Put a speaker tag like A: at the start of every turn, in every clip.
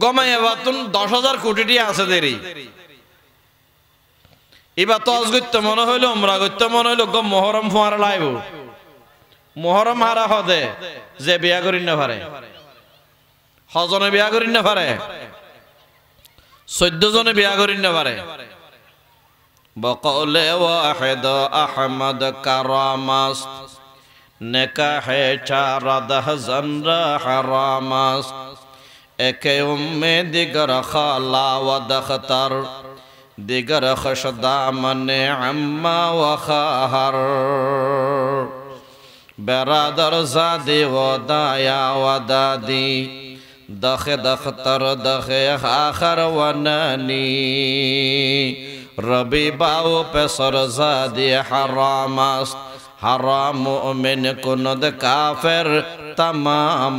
A: গমাইয়া বাতুন 10,000 কোটি টি আছে দেরি এবার তো অজগত্য মনে হইলো উমরা গত্য মনে হইলো গো মহরম ফুয়ারা লাইব মহরম হারা হদে যে বিয়া করিন না পারে হজনে বিয়া করিন না পারে 14 জনে বিয়া করিন না পারে বকলে ওয়াহিদ আহমদ কারামাস নিকাহে 14 জনরা হারামাস একে উম্মে দিগর খালা ওয়া দখতর দিগর খশদামনে আম্মা ওয়া খাহর বেরাদর জাদি ওয়া দায়া ওয়া দাদি দখে দখতর দখে আখর ওয়া নানি রবি বাও পেসর জাদি হারামাস হারাম মুমিন কুনদ কাফের তামামাস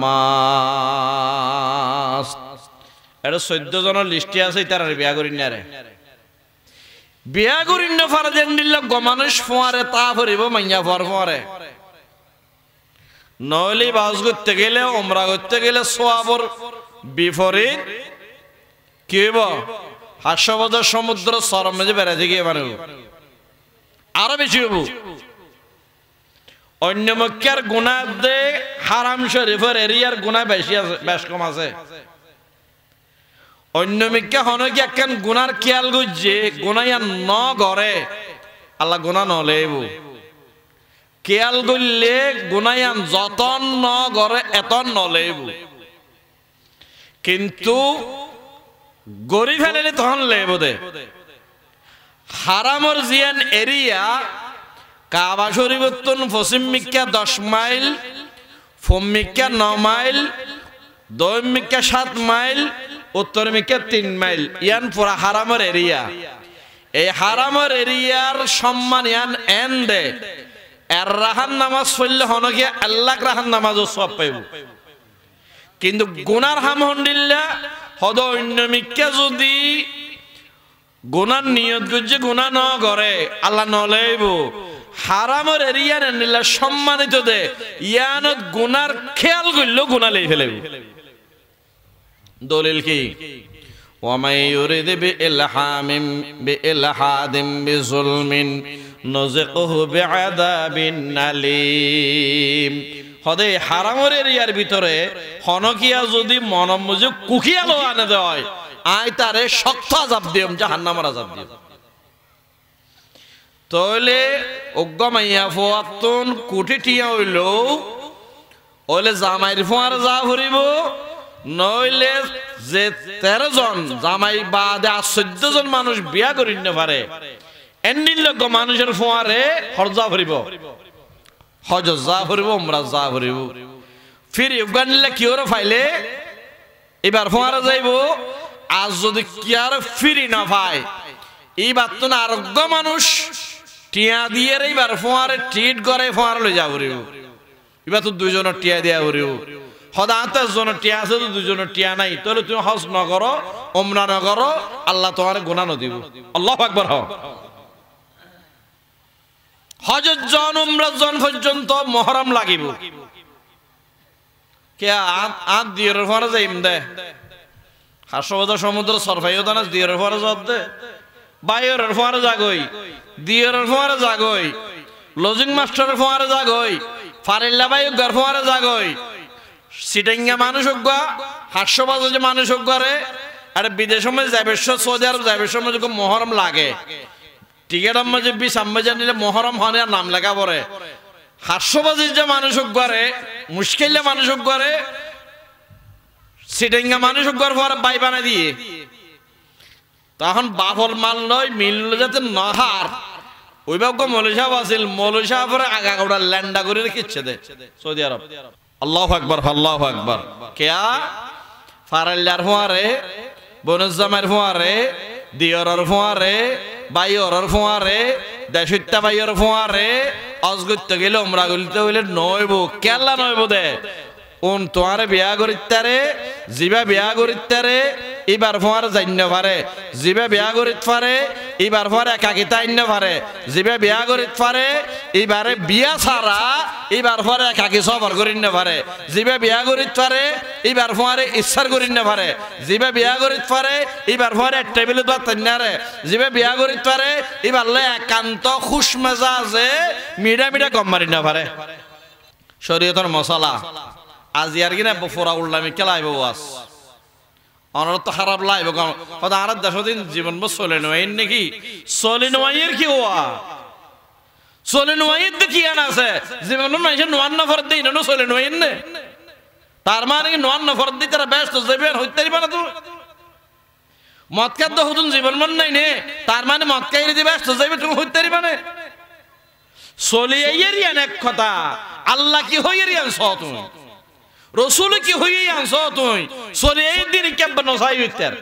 A: এটা 14 জনের লিস্টে আছে তার বিয়া করিন না রে বিয়া করিন না ফারদেন দিল গমানুষ ফুয়ারে তা ভরিব মাইয়া ফরফরে নইলে বাজ করতে গেলে উমরা করতে গেলে সওয়াবর বিপরীত কি হইব হাস্যবদর সমুদ্র সরমে যে বেড়াতে গিয়ে মানে আরো বেশি হইব অন্য মক্কার গুনাহ দে হারাম শরীফের এরিয়ার গুনাহ বেশি আছে বেশ কম আছে অন্য মক্কা হন কি একখান গুনার খেয়াল গুজে গুনায়া ন গরে আল্লাহ গুনাহ ন লেব খেয়াল গইলে গুনায়ান যতন ন গরে এতন ন লেব কিন্তু গরি ফেলেলে তখন লেব দে হারামর জিয়ান এরিয়া কাবা শরীফতুন পশ্চিম মিক্কা 10 মাইল ফম মিক্কা 9 মাইল দক্ষিণ মিক্কা 7 মাইল উত্তর মিক্কা 3 মাইল ইয়ান পুরা হারামের এরিয়া এই হারামের এরিয়ার সম্মান ইয়ান এন্ডে এর রাহান নামাজ পড়লে হনকে আল্লাহ রাহান নামাজও সওয়াব পাইব কিন্তু গুনার হামহন্দিল্লা হদ অন্য মিক্কা যদি গুনার নিয়ত করছে গুনাহ ন করে আল্লাহ নলেইব হারামের এরিয়া নিলা সম্মানিত দে ইয়ানত গুনার খেয়াল করলেও গুনাহ লই ফেলেব দলিল কি ওয়ামাই ইউরিদ বিইলহাদিম বিজুলমিন নযিকুহু বিআযাবিন আলীম হদে হারামের এরিয়ার ভিতরে হনকিয়া যদি মনমুজুক কুকিয়ালো আনে দেয় আই তারে শক্ত আযাব দিম জাহান্নামের আযাব দিম তাহলে অজ্ঞমাইয়া ফোয়াতুন কোটি টিয়া হইলো ওলে জামাইর ফোয়ার যা ভরিব নইলে যে 13 জন জামাই বাদে 14 জন মানুষ বিয়া করিন না পারে এন্ডিল লোক মানুষের ফোয়ারে হরজা ভরিব হজ যা ভরিব উমরা যা ভরিব ফির ইউগানলে কি ওরে ফাইলে এবার ফোয়ারে যাইব আজ যদি কি আর ফিরি না পায় এই বাত না আরোগ্য মানুষ টিয়া দিয়ে এইবার ফোয়ারে ট্রিট করে ফোয়ারে লই যাও রে এবার তো দুইজনের টিয়া দিয়া রে হদা 10 জনের টিয়া আছে তো দুইজনের টিয়া নাই তাহলে তুমি হজ না করো উমরা না করো আল্লাহ তোমার গুনাহ ন দিব আল্লাহু আকবার হও হজের জন উমরা জন পর্যন্ত মুহররম লাগিব কে আদ দিয়ে ফোয়ারে যাইম দে হাসওয়াদা সমুদ্র সরফাইও দানা দিয়ে ফোয়ারে যাত দে বাইরের ফোয়ারে জাগই দিয়ের ফোয়ারে জাগই লজিং মাস্টারের ফোয়ারে জাগই ফারিল্লা বাই গর ফোয়ারে জাগই সিটাঙ্গা মানুষ গা হাস্যবাজ যে মানুষ গরে আর বিদেশের মধ্যে যাবে সৌদি আরব যাবে সময় যখন মুহররম লাগে টিকেট মধ্যে 20 নিলে মুহররম হনে নাম লেখা পড়ে হাস্যবাজির যে মানুষ গরে মুশকিলে মানুষ গরে সিটাঙ্গা মানুষ গর ফোয়ারে বাই বানাই দিয়ে তখন বাফল মাল নয় মিল যাতে নহার ওই বাক্য মৌলী সাহেব আছিল মৌলী সাহেবের আগাগোড়া ল্যান্ডা করে রেখেছে দে সৌদি আরব আল্লাহু আকবার আল্লাহু আকবার কেয়া ফারাল্লার ফোয়ারে বনজামের ফোয়ারে দিয়রর ফোয়ারে বাইয়রর ফোয়ারে দেশিত্তা বাইয়র ফোয়ারে অজগত্য গেলে উমরা গলিতে হইলে নইব কেলা নইব দে উন তোমারে বিয়া করিতারে জিবা বিয়া করিতারে এবার ফোয়ারে জান্য পারে জিবা বিয়া করিত পারে এবার পরে একাকিতা আইন পারে জিবে বিয়া করিত পারে এবারে বিয়া ছাড়া এবার পরে একাকি সফর করিন না পারে জিবে বিয়া করিত পারে এবার পরে ইচ্ছার করিন না পারে জিবে বিয়া করিত পারে এবার পরে টেবিল বা তন্যারে জিবে বিয়া করিত পারে এবার লে একান্ত খুশ মেজাজে মিডা মিডা কম মারিন না পারে শরীয়তের মশলা আজ ইয়ার কিনা ফোরা উল্লামি কেলাইব ওয়াস অনর তো খারাপ লাইব কথা আর দেশদিন জীবন চলে নোয়াইন নাকি চলে নোয়াইয়ের কি হওয়া চলে নোয়াইয়ের দেখি আন আছে জীবন নয় নোয়ান নফর দিই না চলে নোয়াইন নে তার মানে কি নোয়ান নফর দিই তারা ব্যস্ত যাবে হইতে পারে না তো মদকার তো হুতুন জীবন মন নাই নে তার মানে মদকাই দিবে ব্যস্ত যাবে তুমি হইতে পারে না চলে আইয়েরই এক কথা আল্লাহ কি হইয়েরই আনছ তুমি রসুল কি হইয়ে আনছ তুই চলে এই দিন কেমন নসাই হইতের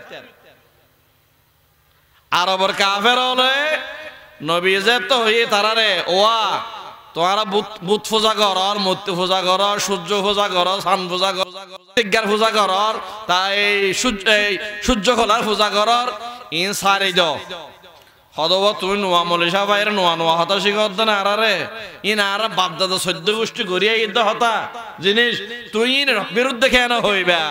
A: আরবর কাফের হলে নবী যে তো হইয়ে তারারে ওয়া তোমারা বুত পূজা করার মূর্তি পূজা করার সূর্য পূজা করার চান পূজা করার বিজ্ঞান পূজা করার তাই সূর্য খোলার পূজা করার ইন সারি দ হদব তুমি নোয়া মলিশা বাইরে নোয়া নোয়া হতা শিখত না আরে ইন আর বাপদাদা সদ্য গোষ্ঠী গড়িয়া ইদ্দ হতা জিনিস তুই বিরুদ্ধে কেন হইবা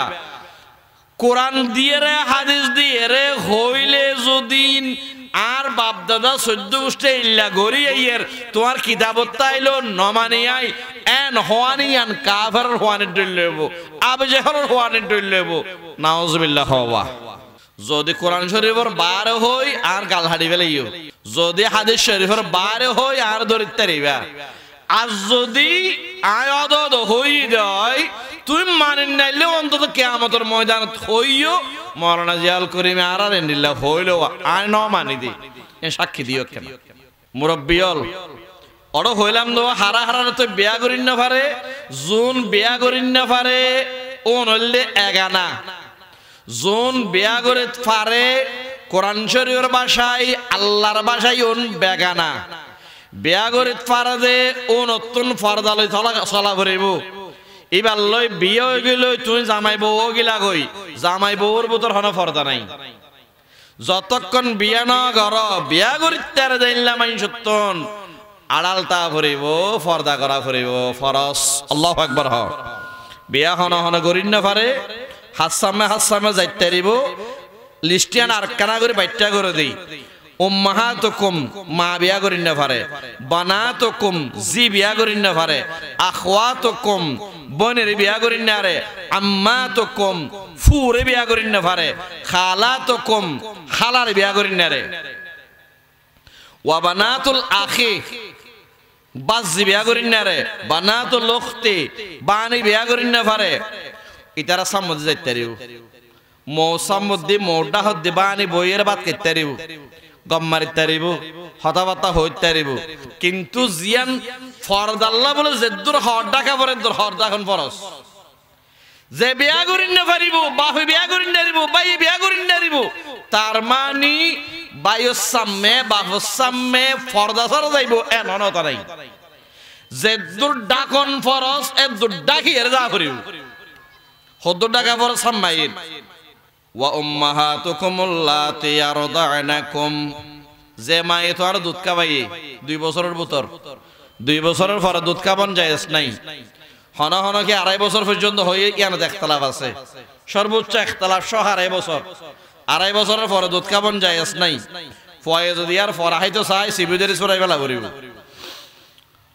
A: কোরআন দিয়ে রে হাদিস দিয়ে রে হইলে যদি আর বাপদাদা সদ্য গোষ্ঠী ইল্লা গড়িয়া ইয়ের তোমার কিতাবত তাইলো নমানিয়াই এন হওয়ানিয়ান কাফের হওয়ানি ডইল লইব আবে জেহরের হওয়ানি ডইল লইব নাউজুবিল্লাহ হওয়া যদি কোরআন শরীফের বার হই আর গাল হাড়ি ফেলাইও যদি হাদিস শরীফের বার হই আর দরিদ্রিবা আর যদি আয়াত হই দেয় তুই মানেন নাইলে অন্তত কিয়ামতের ময়দানত হইও মাওলানা জিয়াউল করিম আর এন্ডিল্লাহ হইলো আয় ন মানি দি সাক্ষী দিও কেন মুরব্বিয়ল অড় হইলাম দো হারা হারা তো বিয়া করিন না পারে জুন বিয়া করিন না পারে ও নইলে এগানা জোন বিয়া করে পারে কোরআন শরীফের ভাষায় আল্লাহর ভাষায় ওন বেগানা বিয়া করে পারে যে ও নতুন পর্দা লই চলা করিব এবার লই বিয়ে হয়ে গেল তুই জামাই বউ গিলা গই জামাই বউর ভিতর হন পর্দা নাই যতক্ষণ বিয়া না কর বিয়া করি তার জানলাম আইন সত্যন আড়ালতা ফুরিব পর্দা করা ফুরিব ফরস আল্লাহু আকবার হ বিয়া হন হন করিন না পারে হাসামে যাইতে দিব লিস্টিয়ান আর কানা করে বাইটা করে দেই উম্মাহাতুকুম মা বিয়া করিন না পারে বানাতুকুম জি বিয়া করিন না পারে আখওয়াতুকুম বোনের বিয়া করিন না রে আম্মাতুকুম ফুরে বিয়া করিন না পারে খালাতুকুম খালার বিয়া করিন না রে ওয়া বানাতুল আখি বাজি বিয়া করিন না রে বানাতুল উখতি বানি বিয়া করিন না পারে ইতারা সামুদ্র যাইতে পারিব মৌসামুদ্দি মোটা হদ্দি বানি বইয়ের বাদ খেতে পারিব গম মারিতে পারিব হতাবাতা হইতে পারিব কিন্তু জিয়ান ফরদাল্লাহ বলে যে দূর হর ডাকা পরে দূর হর ডাখন ফরস যে বিয়া করিন না পারিব বাপে বিয়া করিন না পারিব বাই বিয়া করিন না পারিব তার মানি বায়ুর সামনে বাপর সামনে ফরদা সরা যাইব এমন হতা নাই যে দূর ডাকন ফরস এ দূর ডাকি এর যা করিব হদ্দুর ডাকা পর সাম্মাইন ওয়া উম্মাহাতুকুম আল্লাতী ইয়ারদা'নাকুম যে মায়ে তো আর দুধ খাবাই 2 বছরের ভিতর 2 বছরের পরে দুধ খাবান জায়েজ নাই হন হন কি 2.5 বছর পর্যন্ত হয়ে কেন ইখতিলাফ আছে সর্বোচ্চ ইখতিলাফ 2.5 বছর 2.5 বছরের পরে দুধ খাবান জায়েজ নাই ফয়ে যদি আর ফরাহাইতো চাই সিবিদের ছড়াই ফেলা করিব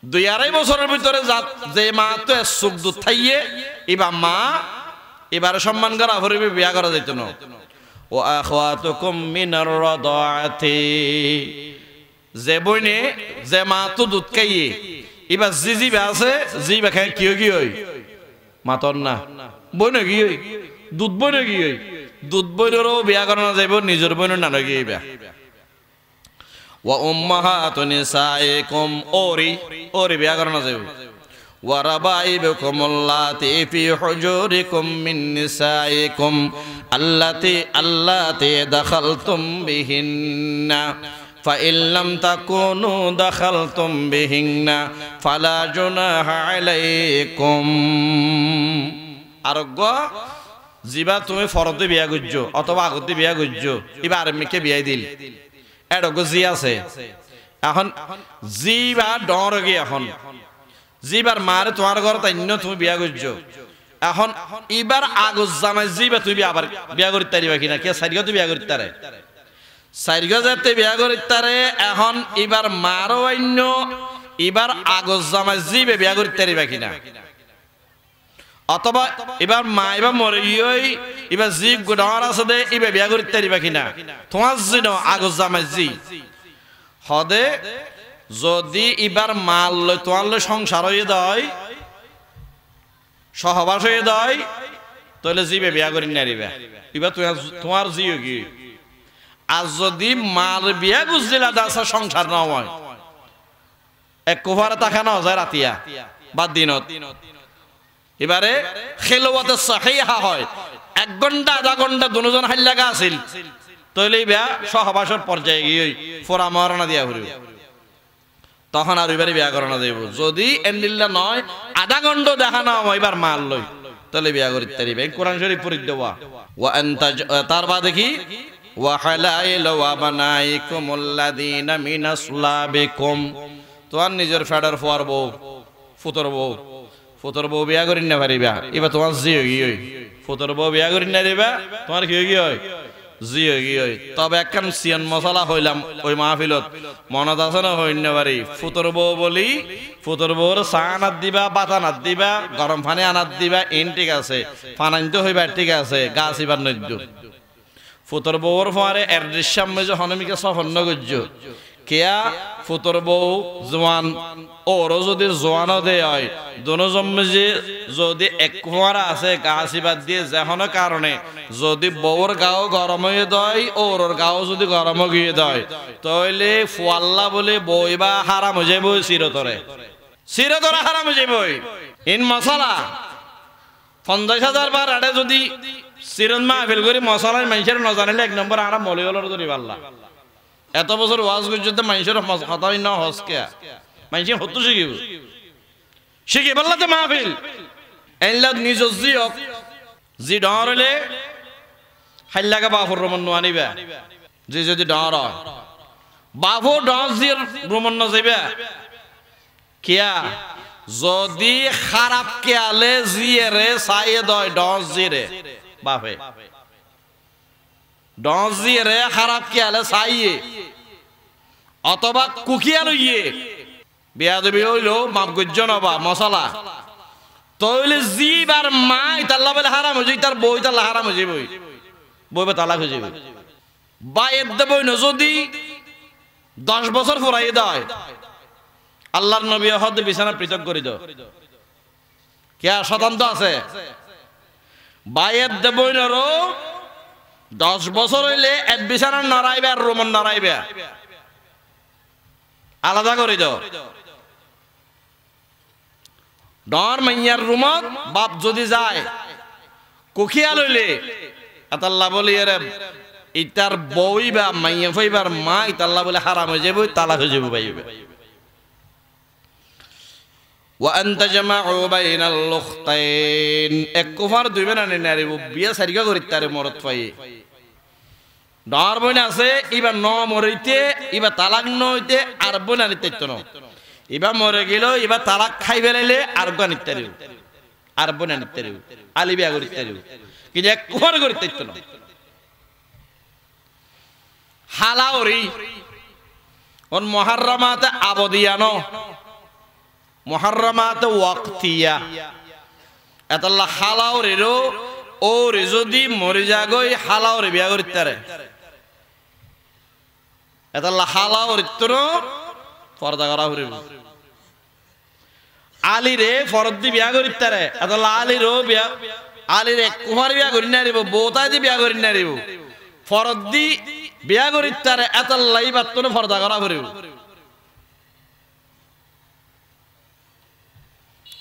A: 2.5 বছরের ভিতরে যে মা তো সুখ দুধ খাইয়ে ইবা মা এবারে সম্মান করা হরিবে বিয়া করা যাইতো না ও আখওয়াতুকুম মিনার রাদাআতি যে বইনে যে মা তো দুধ খাইয়ে এবার জি আছে জি খাই কি হই মাতর না বইনে কি হই দুধ বইনে কি হই দুধ বইনেরও বিয়া করা না যাইব নিজের বইনের না গিয়ে বিয়া ওয়া উম্মাহাতু নিসাইকুম ওরি বিয়া করা না যাইব وربائبكم اللاتي في حجوركم من نسائكم اللاتي دخلتم بهن فإن لم تكونوا دخلتم بهن فلا جناح عليكم আরোগ্য জিবা তুমি ফরদে বিয়া করছো অথবা আগতে বিয়া করছো এবার আরেককে বিয়া দিল এডগো জি আছে এখন জি বা ডর গে এখন জি বার মারে তোমার ঘর তাইন্য তুমি বিয়া করছো এখন এবার আগজ জামাই জি বা তুমি আবার বিয়া করতে পারিবা কিনা কে সাইডগো তুই বিয়া করতে পারে সাইডগো যাতে বিয়া করতে পারে এখন এবার মারো অন্য এবার আগজ জামাই জি বে বিয়া করতে পারিবা কিনা অথবা এবার মা এবার মরে গিয়ে এবার জি গুডার আছে দে এবার বিয়া করতে পারিবা কিনা তোমার জি ন আগজ জামাই জি হদে যদি এবার মাল লই তোমার লই সংসার হয়ে দেয় সহবাস হয়ে দেয় তাহলে জিবে বিয়া করি নারিবা এবার তোমার জি কি আর যদি মাল বিয়া গুজদিলা দাসা সংসার না হয় এক কোভারে তাকা না যায় রাতিয়া বা দিনত এবারে খেলোয়াতে সাহিহা হয় 1 ঘন্টা আধা ঘন্টা দুজন হাইলাগা আছিল তাহলে বিয়া সহবাসের পর্যায়ে গিয়ে ফোরা মরনা দিয়া ঘুরবে তখন আর এবারে বিয়া করানো দেব যদি এন্ডিল্লা নয় আধা ঘন্টা দেখা না এবার মাল লই তাহলে বিয়া করতে পারিবে কোরআন শরীফ পড়ি দেওয়া ওয়া আনতা তার বাদে কি ওয়া হালাইল ওয়া বানাইকুমুল্লাযিনা মিনাসলাবিকুম তোমার নিজের ফেডার ফোয়ার বউ ফুতর বউ বিয়া করি না পারিবা এবার তোমার জি হই ফুতর বউ বিয়া করি না দিবা তোমার কি হয় জি হই তবে একখান সিয়ান মশলা হইলাম ওই মাহফিলত মনত আছে না হইন না পারি ফুতর বউ বলি ফুতর বউর চা আনাত দিবা বাত আনাত দিবা গরম পানি আনাত দিবা ইন ঠিক আছে ফানাইতে হইবা ঠিক আছে গাছ এবার নদ্য ফুতর বউর ফোয়ারে এর দৃশ্যাম মেজে হনমিকে সফন্ন গজ্য কেয়া ফুতর বউ জোয়ান ওর যদি জোয়ানো দেয় হয় দোনো জম্মেজে যদি এক ফোয়ারা আছে গাছ এবার দিয়ে যেহনো কারণে যদি বউর গাও গরম হয়ে দেয় ওর গাও যদি গরম গিয়ে দেয় তাহলে ফুয়াল্লা বলে বই বা হারাম হয়ে যাবো চিরতরে হারাম হয়ে যাবো ইন মশলা 50,000 বার আড়ে যদি চিরন মাহফিল করি মশলার মানুষের নজানিলে 1 নম্বর আরাম মলি হল ধরি পাল্লা এত বছর ওয়াজ করতে মানুষের কথাই না হসকে মানুষের হতো শিখি পারলা তো মাহফিল এনলা নিজ জি ডর হলে হাইলাকে বাফুর রমন আনিবা যে যদি ডর বাফু ডর জির রমন যাইবা কিয়া যদি খারাপ কে আলে জিয়ে সাইয়ে দয় ডর জিরে বাফে ডর জিরে খারাপ কে আলে সাইয়ে অথবা কুকিয়া লইয়ে বিয়াদবি হইলো মাপ গজ্জন বা মশলা তইলে জিবার মাই তাল্লা বলে হারাম হয়ে তার বই তাল্লা হারাম হয়ে বই বই বা তালাক হয়ে যাবে বা এর দেবই না যদি 10 বছর ফুরাই দেয় আল্লাহর নবী হদ বিছানা পৃথক করে দাও কে স্বতন্ত্র আছে বাইয়ের দেবই না 10 বছর হইলে এক বিছানা নড়াইবে আর রোমন নড়াইবে আলাদা করে দাও ডর মাইয়ার রুমত বাপ যদি যায় কুখিয়া লইলে আল্লাহ বলি আরে ইতার বই বা মাইয়া ফাইবার মা ইতাল্লাহ বলে হারাম হয়ে যাবে তালাক হয়ে যাবে বাইবে ওয়া আনতা জামাউ বাইনাল লুখতাইন এক কুফার দুই বেনা নারী বিয়া সারিকা করিতারে মরত পাই ডর বইনা আছে ইবা ন মরিতে ইবা তালাক নইতে আর বইনা নিতে ন ইবা মরে গেল ইবা তালাক খাই বেলাইলে আর গান ইত্যাদি আর বইনা নিতে আলি বিয়া করিতে কিন্তু এক কুফার করিতে ন হালাওরি অন মুহাররামাতে আবদিয়ানো মুহাররামাতে ওয়াক্তিয়া এতাল্লাহ হালাওরিরো ওর যদি মরে যাগই হালাওরি বিয়া করিতে এতাল্লাহ হালাওরিত্তর পর্দা করা হইব আলিরে ফরদ বিয়া করিতে এতাল্লাহ আলিরো বিয়া আলিরে কুমার বিয়া করি না রিব বোতাই দি বিয়া করি না রিব ফরদি বিয়া করিতে এতাল্লাহ বাত্তর পর্দা করা হইব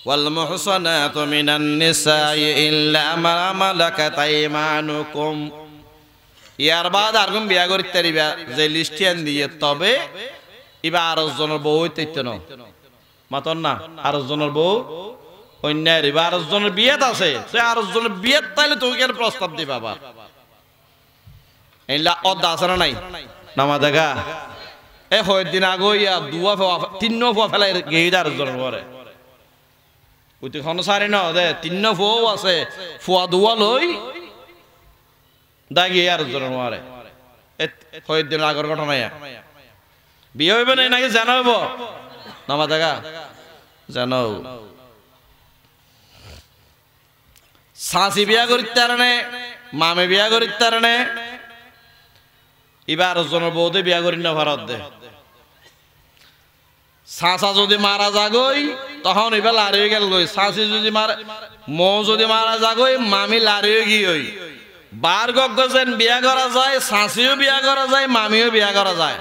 A: والمحصنات من النساء إلا ما ملكت أيمانكم ইয়ার বাদ আরগুম বিয়া করিতে রিবা যে লিস্টিয়ান দিয়ে তবে ইবা 10 জনের বউ হইতে ন মাতন না 10 জনের বউ অন্য রিবা 10 জনের বিয়েত আছে সে 10 জনের বিয়েত তাইলে তোকে আর প্রস্তাব দিবা বাবা এইলা অদ আছে না নাই নামা দেখা এ কয়েকদিন আগে ইয়া দুয়া তিন্ন ফুয়া ফেলাই গেই আর জন পরে ওই তো কোনো সারি না দে তিন্ন ফুয়াও আছে ফুয়া দুয়া লই দাগি আর জন পরে কয়েকদিন আগের ঘটনা বিয়ে হইবে না নাকি জানাবো নামা দেখা জানো সাঁচি বিয়া করিতে নে মামে বিয়া করিতে নে এবার জনের বউতে বিয়া করি না ভারত দে সাঁচা যদি মারা যাগই তখন এবার লাড়িয়ে গেল গই সাঁচি যদি মারা মৌ যদি মারা যাগই মামি লাড়িয়ে গিয়ে বার গজ্ঞেন বিয়া করা যায় সাঁচিও বিয়া করা যায় মামিও বিয়া করা যায়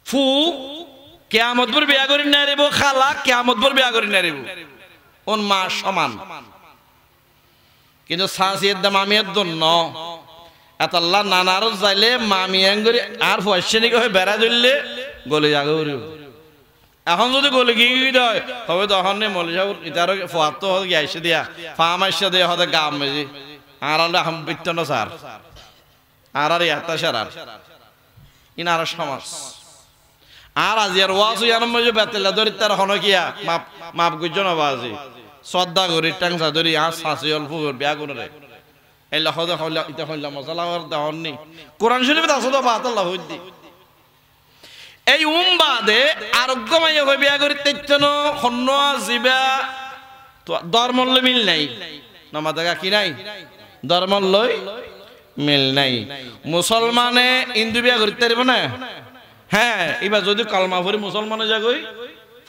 A: ফু কেয়ামতপুর বিয়া করি নারিব খালা কেয়ামতপুর বিয়া করি নারিব ওন মা সমান কিন্তু সাঁচির দাম মামিয়ের জন্য এত আল্লাহ নানারও যাইলে মামি আঙ্গুরি আর পয়সানিক হয়ে বেড়া ধরলে গলে যাগে এখন যদি গলে গিয়ে দেয় তবে তখন নেই মলি সাহেব ইতারও ফাত গিয়েছে দিয়া ফার্ম আসছে দিয়ে হতে গাম মেজি আর আম বিত্তন সার আর ইয়াতা সার আর ইনার সমাজ আর আজি আর ওয়াজ ইয়ানম যে বেতেলা ধরি তার হন কিয়া মাপ মাপ গুজন বাজি শ্রদ্ধা করি টাংসা ধরি আর সাসি অল্প বিয়া করে এই লহদে হইলা ইতা হইলা মশলা আর দাহননি কোরআন শরীফে আছে তো বাত আল্লাহ হইদি এই বাদে আরোগ্যময় হয়ে বিয়া করি তেতন হন্ন জিবা তো ধর্মল মিল নাই নামা দেখা কি নাই ধর্মল মিল নাই মুসলমানে হিন্দু বিয়া করতে পারবে না হ্যাঁ এবার যদি কালমা পড়ি মুসলমানে যাগই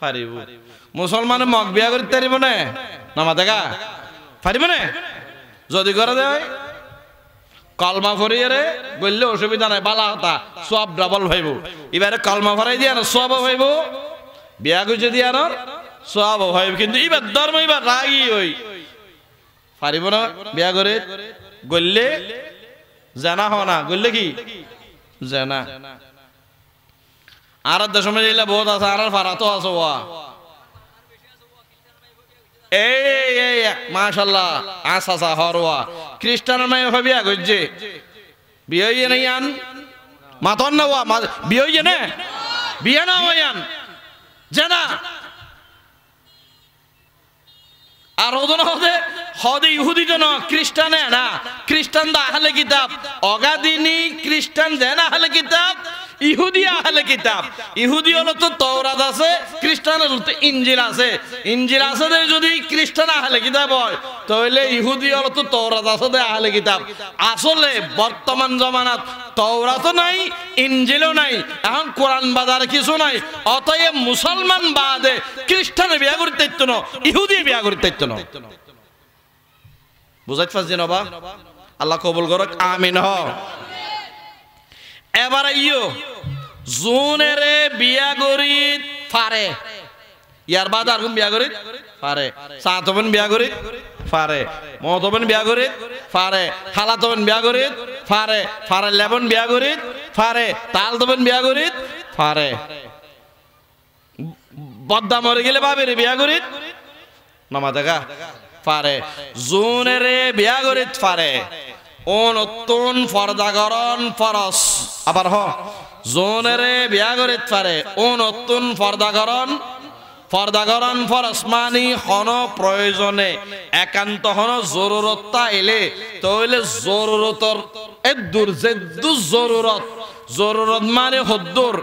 A: পারিব মুসলমানে মগ বিয়া করতে পারিব না নামা দেখা পারিব না যদি করে দেয় কলমা ফরিয়ে রে বললে অসুবিধা নাই বালা হতা সব ডাবল ভাইব এবারে কলমা ফরাই দিয়ে না সব ভাইব বিয়া গুজে দিয়ে আর সব ভাইব কিন্তু এবার ধর্ম এবার রাগি ওই পারিব না বিয়া করে গললে জানা হ না গললে কি জানা আর দেশ সময় বহুত আছে আর ফারা তো আছে ওয়া এই মাশাআল্লাহ আসা হরওয়া খ্রিস্টান মাই ভাবিয়া গজ্জে বিয়ে নাই আন মাতন না ওয়া বিয়ে না বিয়ে না ওয়ান জানা আর ওদন হদে ইহুদি জন খ্রিস্টানে না খ্রিস্টান দা আহলে কিতাব অগাদিনী খ্রিস্টান দেন আহলে কিতাব ইহুদি আহলে কিতাব ইহুদি হলো তো তওরাত আছে খ্রিস্টান হলো তো ইনজিল আছে ইনজিল আছে যদি খ্রিস্টান আহলে কিতাব হয় তাহলে ইহুদি হলো তো তওরাত আছে দে আহলে কিতাব আসলে বর্তমান জামানাত তওরাত নাই ইনজিলও নাই এখন কোরআন বাজার কিছু নাই অতএব মুসলমান বাদে খ্রিস্টানে বিয়া করতে ইত্তো না ইহুদি বিয়া করতে ইত্তো না বুঝাইতে পারছি না বা আল্লাহ কবুল করুক আমিন হ এবার ইয়ো জুনেরে বিয়া করি পারে ইয়ার বাদ আর বিয়া করি পারে সাতবেন বিয়া করি পারে মতবেন বিয়া করি পারে খালাতবেন বিয়া করি পারে পারে লেবন বিয়া করি পারে তাল তবেন বিয়া করি পারে বদ্দা মরে গেলে বাবের বিয়া করি নামা দেখা পারে জুনেরে বিয়া করি পারে ও নতুন ফর্দাগরণ ফরস আবার হ জোনেরে বিয়া করিত পারে ও নতুন ফর্দাগরণ ফরস মানি হন প্রয়োজনে একান্ত হন জরুরত এলে তাহলে জরুরতর এদুর জেদ্দু জরুরত মানে হদ্দুর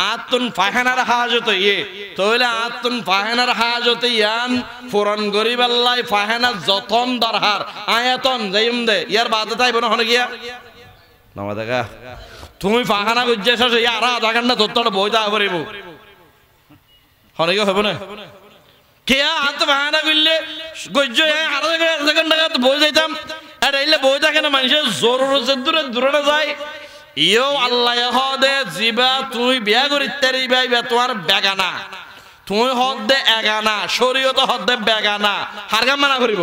A: আতুন ফাহেনার হাজত ইয়ে তাহলে আতুন ফাহেনার হাজত ইয়ান পূরণ গরিব আল্লাহ ফাহেনা যতন দরহার আয়াতন যাইম দে ইয়ার বাদে তাই বন হনে গিয়া নামা দেখা তুমি ফাহানা গুজ্জে শেষ ইয়ার আধা ঘন্টা তোর বই দা করিব হনে গিয়া হবে না কে আত ফাহানা করলে গুজ্জে আধা ঘন্টা বই যাইতাম আর এইলে বই থাকে না মানুষের জরুরত দূরে দূরে যায় ইয়ো আল্লাহ হদে জিবা তুই বিয়া করিতে পারিবা তোমার বেগানা তুই হদে এগানা শরীয়ত হদে বেগানা হারগাম মানা করিব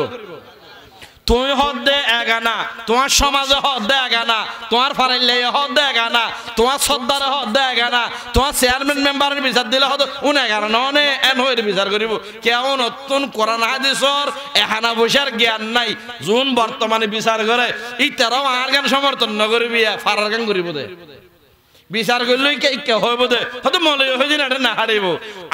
A: তুমি হদ দে এগানা, তোমার সমাজে হদ দে এগানা, তোমার ফারাইলে হদ দে এগানা, তোমার সর্দারে হদ দে এগানা, তোমার চেয়ারম্যান মেম্বারের বিচার দিলে হদ উন এগানা ননে এন হয়ে বিচার করিব। কেউ নতুন কোরআন হাদিসর এখানা বসার জ্ঞান নাই, যোন বর্তমানে বিচার করে ইতারাও আর গান সমর্থন নকরিবি, ফারার গান করিব দে বিচার করলেই কে হইব দে, হয়তো মলয় হয়ে দিন এটা না হারিব।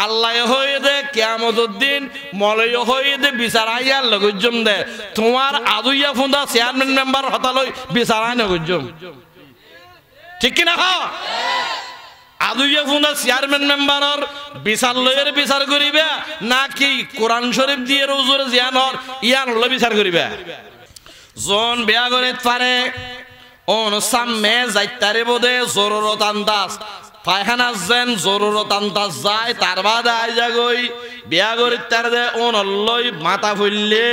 A: আল্লাহ হয়ে দে কিয়ামতের দিন মলয় হয়ে দে বিচার আইয়ার লগজম দে, তোমার আদুইয়া ফুন্দা চেয়ারম্যান মেম্বার হতালই বিচার আই নগজম, ঠিক কিনা? আদুইয়া ফুন্দা চেয়ারম্যান মেম্বারর বিচার লয়ের বিচার করিবে নাকি কোরআন শরীফ দিয়ে রোজরে জিয়ানর ইয়ান হলে বিচার করিবে? জন বেয়া করে পারে ওন সামনে যাইতারে বোধে জরুরত আন্দাজ পায়খানা যেন জরুরত আন্দাজ যায় তার বাদে আই যাগই বিয়া করি তার দে ওন লই মাথা ফুললে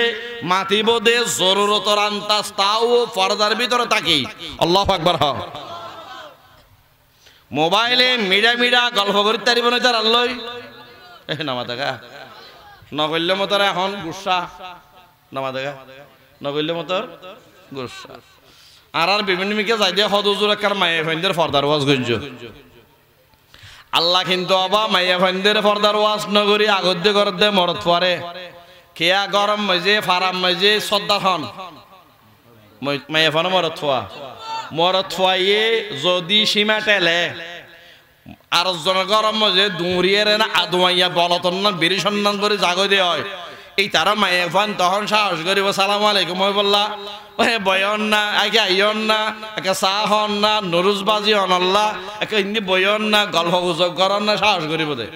A: মাতি বোধে জরুরতর আন্দাজ তাও পর্দার ভিতরে থাকি। আল্লাহু আকবার। হ মোবাইলে মিডা গল্প করি তারিব না তার আল্লই নামা দেখা নগল্য মতর এখন গুসা নামা দেখা নগল্য মতর গুসা আর বিভিন্ন মিকে যাই দিয়ে হদুজুর একবার মাইয়া ফাইনদের ফর্দার ওয়াজ গজ্জ আল্লাহ কিন্তু অবা মাইয়া ফাইনদের ফর্দার ওয়াজ নগরী আগত দিয়ে করত দে মরত পরে কেয়া গরম মজে ফারাম মজে শ্রদ্ধা হন মাইয়া ফানো মরত থুয়াইয়ে যদি সীমা টেলে আর জন গরম মজে দুরিয়ে না আদুয়াইয়া বলতন না বিড়ি সন্ধান করে জাগো দিয়ে হয় এই তারা মাইয়া ফান তখন সাহস করিব সালাম আলাইকুম ওই বললা ওহে বয়ন না আগে আইয়ন না একে চাহ হন না নরুজ বাজি অনল্লা একে ইন্দি বয়ন না গল্প গুজব করন না সাহস করিব দে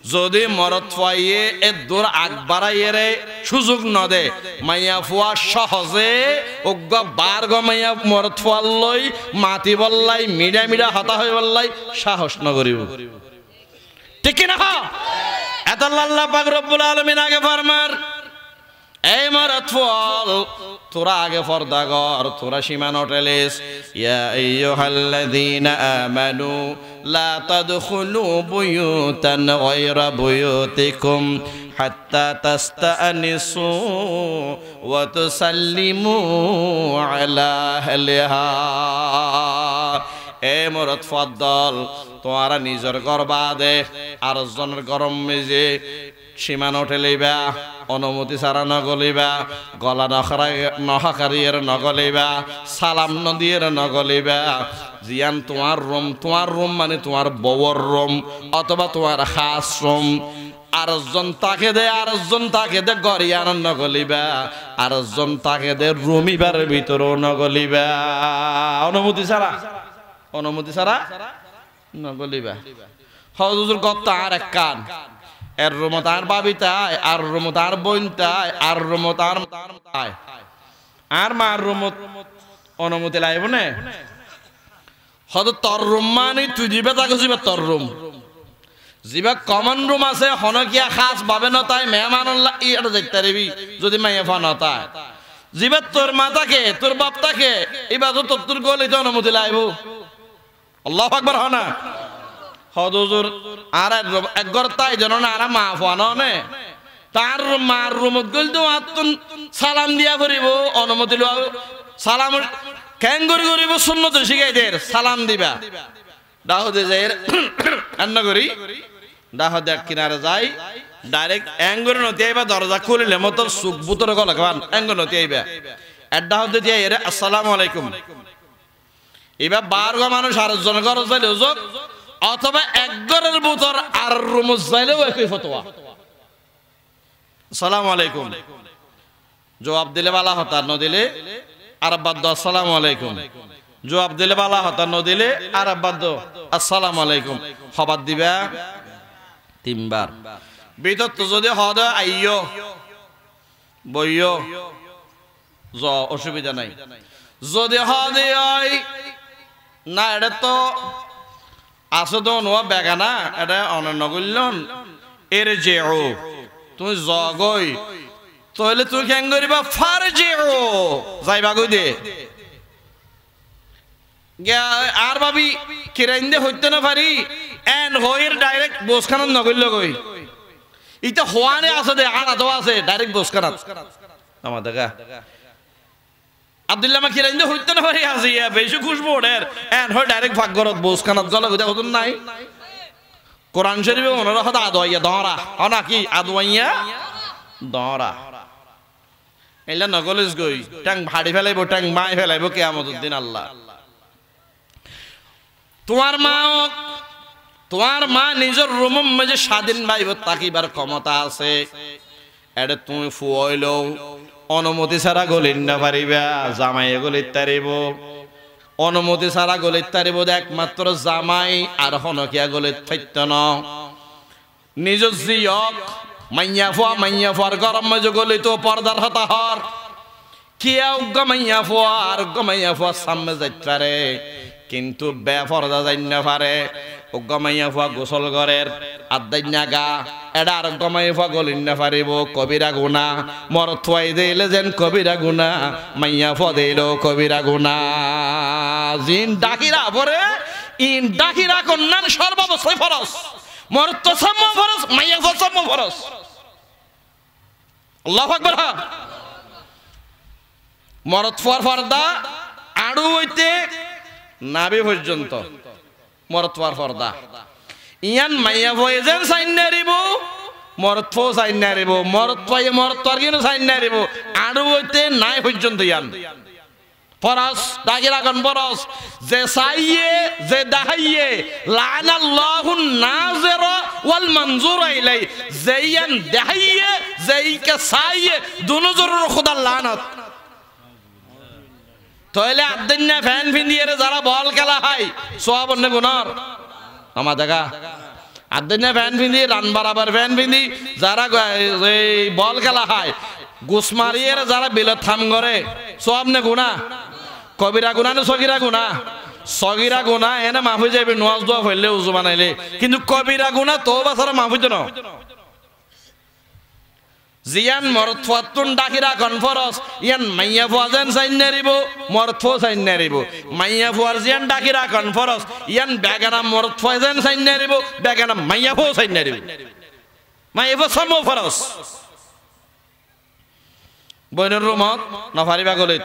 A: যদি মরত ফুয়াইয়ে এ দূর আগ বাড়াইয়ে সুযোগ ন দে মাইয়া ফুয়া সহজে অজ্ঞ বার গ মাইয়া মরত ফুয়ার লই মাতি বললাই মিডা হতা হয়ে বললাই সাহস ন করিব, ঠিক কিনা? এত আল্লাহ পাক রব্বুল আলামিন আগে ফরমার এই মরত ফুয়াল তোরা আগে পর্দা কর, তোরা সীমা নটেলিস। ইয়া আইয়ুহাল্লাযীনা আমানু লা তাদখুলু বুয়ুতান গায়রা বুয়ুতিকুম হাত্তা তাস্তানিসু ওয়া তুসাল্লিমু আলা আহলিহা। এ মরদ ফদ্দল তোমরা নিজের ঘর বাদে আর জনের গরম মেজে সীমা নটেলিবা, অনুমতি ছাড়া নগলিবা, গলা নহাকারিয়ের নগলিবা, সালাম নদিয়ের নগলিবা। জিয়ান তোমার রুম মানে তোমার বউর রুম অথবা তোমার খাস রুম, আরেকজন তাকে দে গরিয়ান নগলিবা, আরেকজন তাকে দে রুমিবার ভিতরও নগলিবা, অনুমতি ছাড়া নগলিবা। হজুর কত আর এক কান এর রুমত আর বাবি তাই, আর রুমত আর বোন তাই, আর রুমত আর তাই, আর মার রুমত অনুমতি লাইব না। হয়তো তোর রুম মানে তুই দিবে তাকে যাবে তোর রুম, যিবা কমন রুম আছে হনকিয়া খাস ভাবে নতাই মেহমান এটা যাইতে পারবি যদি মাইয়া ফা নতায়। যিবা তোর মা থাকে তোর বাপ থাকে এবার তো তোর গলিতে অনুমতি লাইব। আল্লাহু আকবার। হনা হদুজুর আর একগর তাই যেন না আর মা ফানো নে তার মার রুমত গল তো আতুন সালাম দিয়া করিব, অনুমতি লও সালাম কেন করিব সুন্নত শিখাই দের সালাম দিবা। দাহদে যাই রান্না করি দাহদে কিনারে যাই ডাইরেক্ট অ্যাঙ্গরে নতি আইবা, দরজা খুলিলে মতো সুখ বুতরে গলা খান অ্যাঙ্গর নতি আইবা দাহদে দিয়ে এর আসসালামু আলাইকুম। এবার বারগো মানুষ আর জন ঘর যাইলে যোগ অথবা এক ঘরের ভিতর আর রুম যাইলেও একই ফতোয়া আসসালামু আলাইকুম। জবাব দিলে বালা হতা, ন দিলে আর বাদ্য আসসালামু আলাইকুম। জবাব দিলে বালা হতা, ন দিলে আর বাদ্য আসসালামু আলাইকুম। খবর দিবা তিনবার। ভিতর তো যদি হদ আইয়ো বইয়ো জ অসুবিধা নাই, যদি হদ না এটা তো আসো তো নোয়া বেগানা এটা অনন্য করলেন এর যে ও তুমি জগই তাহলে তুই কেন করিবা ফার যে ও যাইবা গই দে আর ভাবি কিরাইন দে হইতে না পারি এন হইর ডাইরেক্ট বসখানাত নগইল গই ইটা হওয়ানে আছে দে আর আদো আছে ডাইরেক্ট বসখানাত আমার দেখা আব্দুল্লাহ মা কিরাইন্দে হইতে না পারি আজি বেশি খুশবু ওদের এন হয় ডাইরেক্ট ভাগ্যরত বোস কানাত গলা গুদা হতুন নাই কোরআন শরীফে ওনারা হতা আদওয়াইয়া দহরা হনা কি আদওয়াইয়া দহরা এলা নগলেজ গই টাং ভাড়ি ফেলাইবো টাং মাই ফেলাইবো কিয়ামতের দিন আল্লাহ তোমার মা নিজের রুমের মাঝে স্বাধীন ভাইব তাকিবার ক্ষমতা আছে এটা তুমি ফুয়াইলো অনুমতি ছাড়া গলির না পারিবা জামাই গলির তারিব অনুমতি ছাড়া গলির তারিব একমাত্র জামাই আর হনকিয়া গলির থাইত ন নিজ জিয়ক মাইয়া ফুয়ার গরম মাঝে গলিত পর্দার হতা হর কিয়া উগ্গ মাইয়া ফুয়া সামনে যাইতারে কিন্তু বেপরদা যাই না পারে গমাইয়া ফুয়া গোসল ঘরের আদাইনা গা এটা আর গমাইয়া ফুয়া গলিন না পারিব কবিরা গুনা মর থুয়াই দিলে যেন কবিরা গুনা মাইয়া ফুয়া দিল কবিরা গুনা জিন ডাকিরা পরে ইন ডাকিরা কন্যার সর্বাবস্থায় ফরজ মর তো সাম্য ফরজ মাইয়া ফুয়া সাম্য ফরজ আল্লাহু আকবার মরত ফুয়ার ফর্দা আড়ু হইতে নাবি পর্যন্ত মরতওয়ার পর্দা ইয়ান মাইয়া ভয়েজেন সাইন নারিব মরতফো সাইন নারিব মরতওয়ায়ে মরতওয়ার কিনো সাইন নারিব আড়ু হইতে নাই পর্যন্ত ইয়ান ফরজ দাগি রাখুন ফরজ যে সাইয়ে যে দাহাইয়ে লানাল্লাহুন নাজির ওয়াল মানজুর ইলাই যেয়ান দাহাইয়ে যেইকে সাইয়ে দুনো জরুর খোদার লানত তাহলে আদন্যা ফ্যান ফিন্দিয়ে যারা বল খেলা হয় সব অন্য গুণর আমার দেখা আদন্যা ফ্যান ফিন্দি রান বরাবর ফ্যান ফিন্দি যারা বল খেলা হয় গুস মারিয়ে যারা বিলত থাম করে সব নে গুণা কবিরা গুণা না সগিরা গুণা সগিরা গুণা এনে মাফি যাবে নোয়াজ দোয়া ফেললে উজু বানাইলে কিন্তু কবিরা গুণা তো বাসারা মাফি ন জিয়ান মরতফাতুন ডাকিরা কনফারেন্স ইয়ান মাইয়া ফুয়াজেন সাইন নারিব মরতফো সাইন নারিব মাইয়া ফুয়ার জিয়ান ডাকিরা কনফারেন্স ইয়ান বেগানা মরতফাজেন সাইন নারিব বেগানা মাইয়া ফো সাইন নারিব মাইয়া ফো সামো ফরস বইনের রুমত নফারিবা গলিত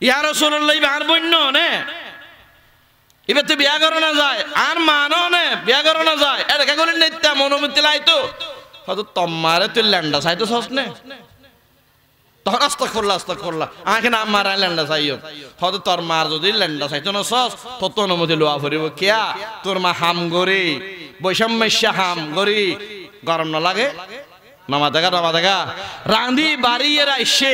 A: ইয়া রাসূলুল্লাহ আর বইন্ন নে ইবে তো বিয়া করো না যায় আর মানো নে বিয়া করো না যায় এটা কে গলিত নেতা অনুমতি লাইতো হয়তো তোমারে তুই ল্যান্ডা চাইতো সস নে তখন আস্তাগফিরুল্লাহ আখে না আমার ল্যান্ডা চাইও হয়তো তোর মার যদি ল্যান্ডা চাইতো না সস তত অনুমতি লোয়া ফুরিব কিয়া তোর মা হাম গরি বৈষম্যস্যা হাম গরি গরম না লাগে নামা দেখা রাঁধি বাড়ি এরা এসে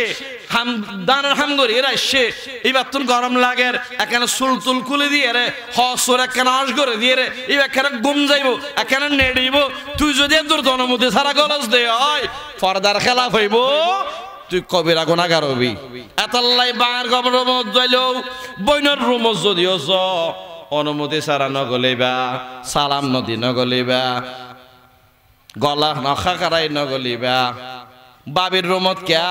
A: হাম দানের হাম গরি এরা এসে এবার তোর গরম লাগের এখানে সুলতুল খুলে দিয়ে রে হসর একখানে হস করে দিয়ে রে এবার এখানে গুম যাইব এখানে নেড়িব তুই যদি তোর অনুমতি ছাড়া গলজ দে হয় ফর্দার খেলাফ হইব তুই কবিরা গুনাহগার হবি এতাল্লাই বাঁর গবর রুমত যাইলেও বইনের রুমত যদিও য অনুমতি ছাড়া নগলিবা সালাম নদী নগলিবা গলা নখা কারাই নগলিবা বাবির রুমত ক্যা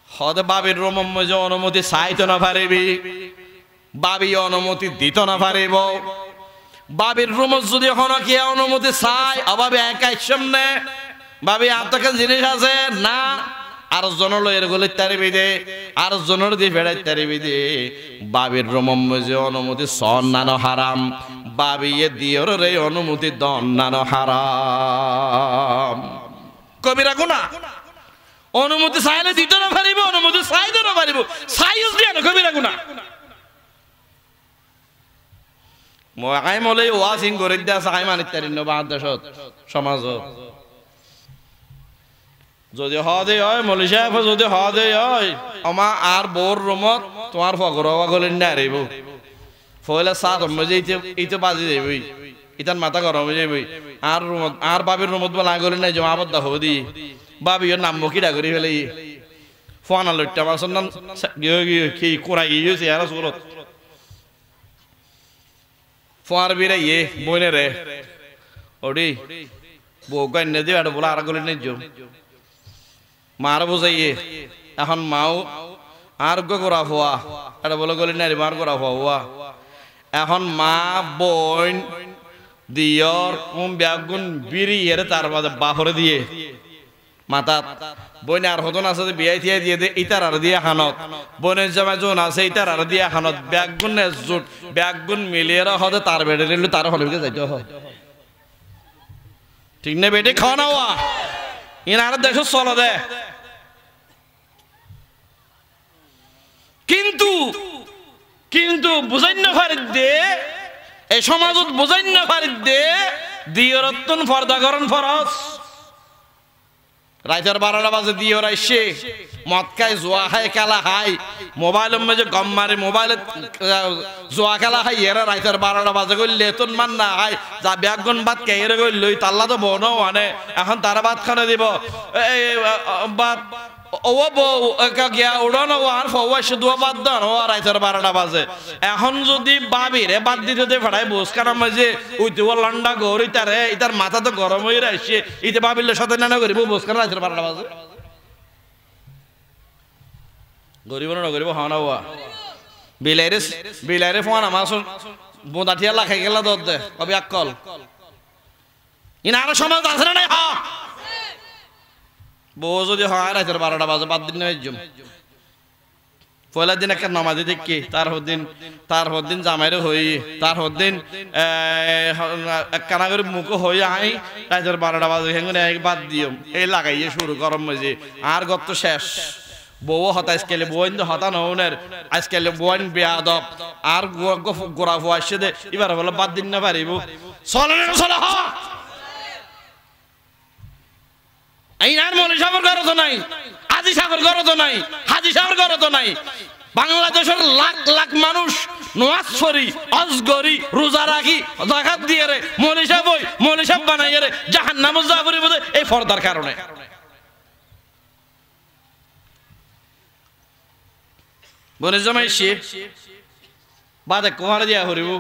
A: হদে বাবির রুমত মজে অনুমতি চাইতো না পারিবি বাবি অনুমতি দিত না পারিব বাবির রুমত যদি হন কি অনুমতি চাই অভাবে একাই সামনে বাবি আপনাকে জিনিস আছে না আর জন লয়ের গলিত তারিবি দে আর জনের দিয়ে ফেরাই তারিবি দে বাবির রুমত মজে অনুমতি সন্নানো হারাম বাবিয়ে দিয়র রে অনুমতি দন্নানো হারাম কবিরা গুনাহ অনুমতি চাইলে দিতে না পারিব অনুমতি চাইতে না পারিব চাইজ দিয়া না কবিরা গুনাহ মই মলে ওয়াজিং করে দিয়া চাই মানিত তারিন বাংলাদেশত সমাজত যদি হদে হয় মলি সাহেব যদি হদে হয় আমা আর বোর রুমত তোমার ফগরওয়া গলিন না আরিব ফয়লা সাত মজে ইতে বাজি যাইবই ইতান মাথা গরম হয়ে যাইবই আর রুমত আর বাবির রুমত বলা গলিন নাই জমা আবদ্ধ হদি বাবির নাম মুখিটা করি ফেলে ফোনা লইটা মাসন নাম কি কোরাই গিয়েছে আর সুরত ফোয়ার বিরে ইয়ে বইনে রে ওডি বউ গাইন দিয়ে এটা বলা আর গলিন নাই মার বুঝাইয়ে এখন মাও আর গোরা হওয়া এটা বলে গলি না মার গোরা হওয়া এখন মা বোন দিয়র ব্যাগুন বিড়ি এর তার মাঝে বাহরে দিয়ে মাথা বইনে আর হতন আছে যে বিয়াই থিয়া দিয়ে দে ইতার আর দিয়া খানত বনের জামাই জোন আছে ইতার আর দিয়া খানত ব্যাগুন জোট ব্যাগুন মিলিয়ে হতে তার বেড়ে নিল তার হলে যাইতে হয় ঠিক না বেটে খাওয়া না হওয়া ইনার দেশ চলো দে কিন্তু কিন্তু বুঝাই না পারি দে এই সমাজত বুঝাই না পারি দে দিয়রত্তন ফর্দাকরণ ফরজ রাইতের 12টা বাজে দিয়র আইসে মদ খায় জোয়া খায় খেলা খায় মোবাইলের মাঝে গম মারে মোবাইলে জোয়া খেলা খাই এরা রাইতের 12টা বাজে কই লেতন মান না খায় যা ব্যাগন ভাত খাই এরা কই লই তাল্লা তো বনো আনে এখন তারা ভাত খানে দিব ভাত ও বউ গিয়া উড়ানো আর ফওয়াশে দুয়া বাদ দান ও রাইতের 12টা বাজে এখন যদি বাবি রে বাদ দিতে দে ফড়াই বস কারণ মাঝে উইতে ও লন্ডা গরি তারে ইতার মাথা তো গরম হয়ে রাইছে ইতে বাবিলে সাথে না করিব বস কারণ রাইতের 12টা বাজে গরিব না গরিব হওয়া না হওয়া বিলাইরে ফোন আমার বোঁদাঠিয়া লাখাই গেলা দর দে কবি আকল ইনা আরো সমাজ আছে না নাই হ্যাঁ বউ যদি হয় রাতের 12টা বাজে বাদ দিন পয়লা দিন একটা নামাজি দেখি তার দিন জামাইরে হই তার দিন কানা করে মুখ হয়ে আই রাতের 12টা বাজে হেঙ্গুনে বাদ দিও এই লাগাইয়ে শুরু গরম মজে আর গত শেষ বউ হতা আজকালে বোন হতা নৌনের আজকালে বোন বেয়াদব আর গোড়া ফুয়া আসছে দে এবার বলে বাদ দিন না পারিব চলে চলে হ আইনার মনে সাগর ঘর তো নাই আজি সাগর ঘর তো নাই হাজি সাগর ঘর তো নাই বাংলাদেশের লাখ লাখ মানুষ নামাজ পড়ি অজগরি রোজা রাখি যাকাত দিয়ে রে মনীষা বানাই রে জাহান্নামে যা করিব এই পর্দার কারণে বনে জমাই সে বাদে কুমার দিয়া হরিব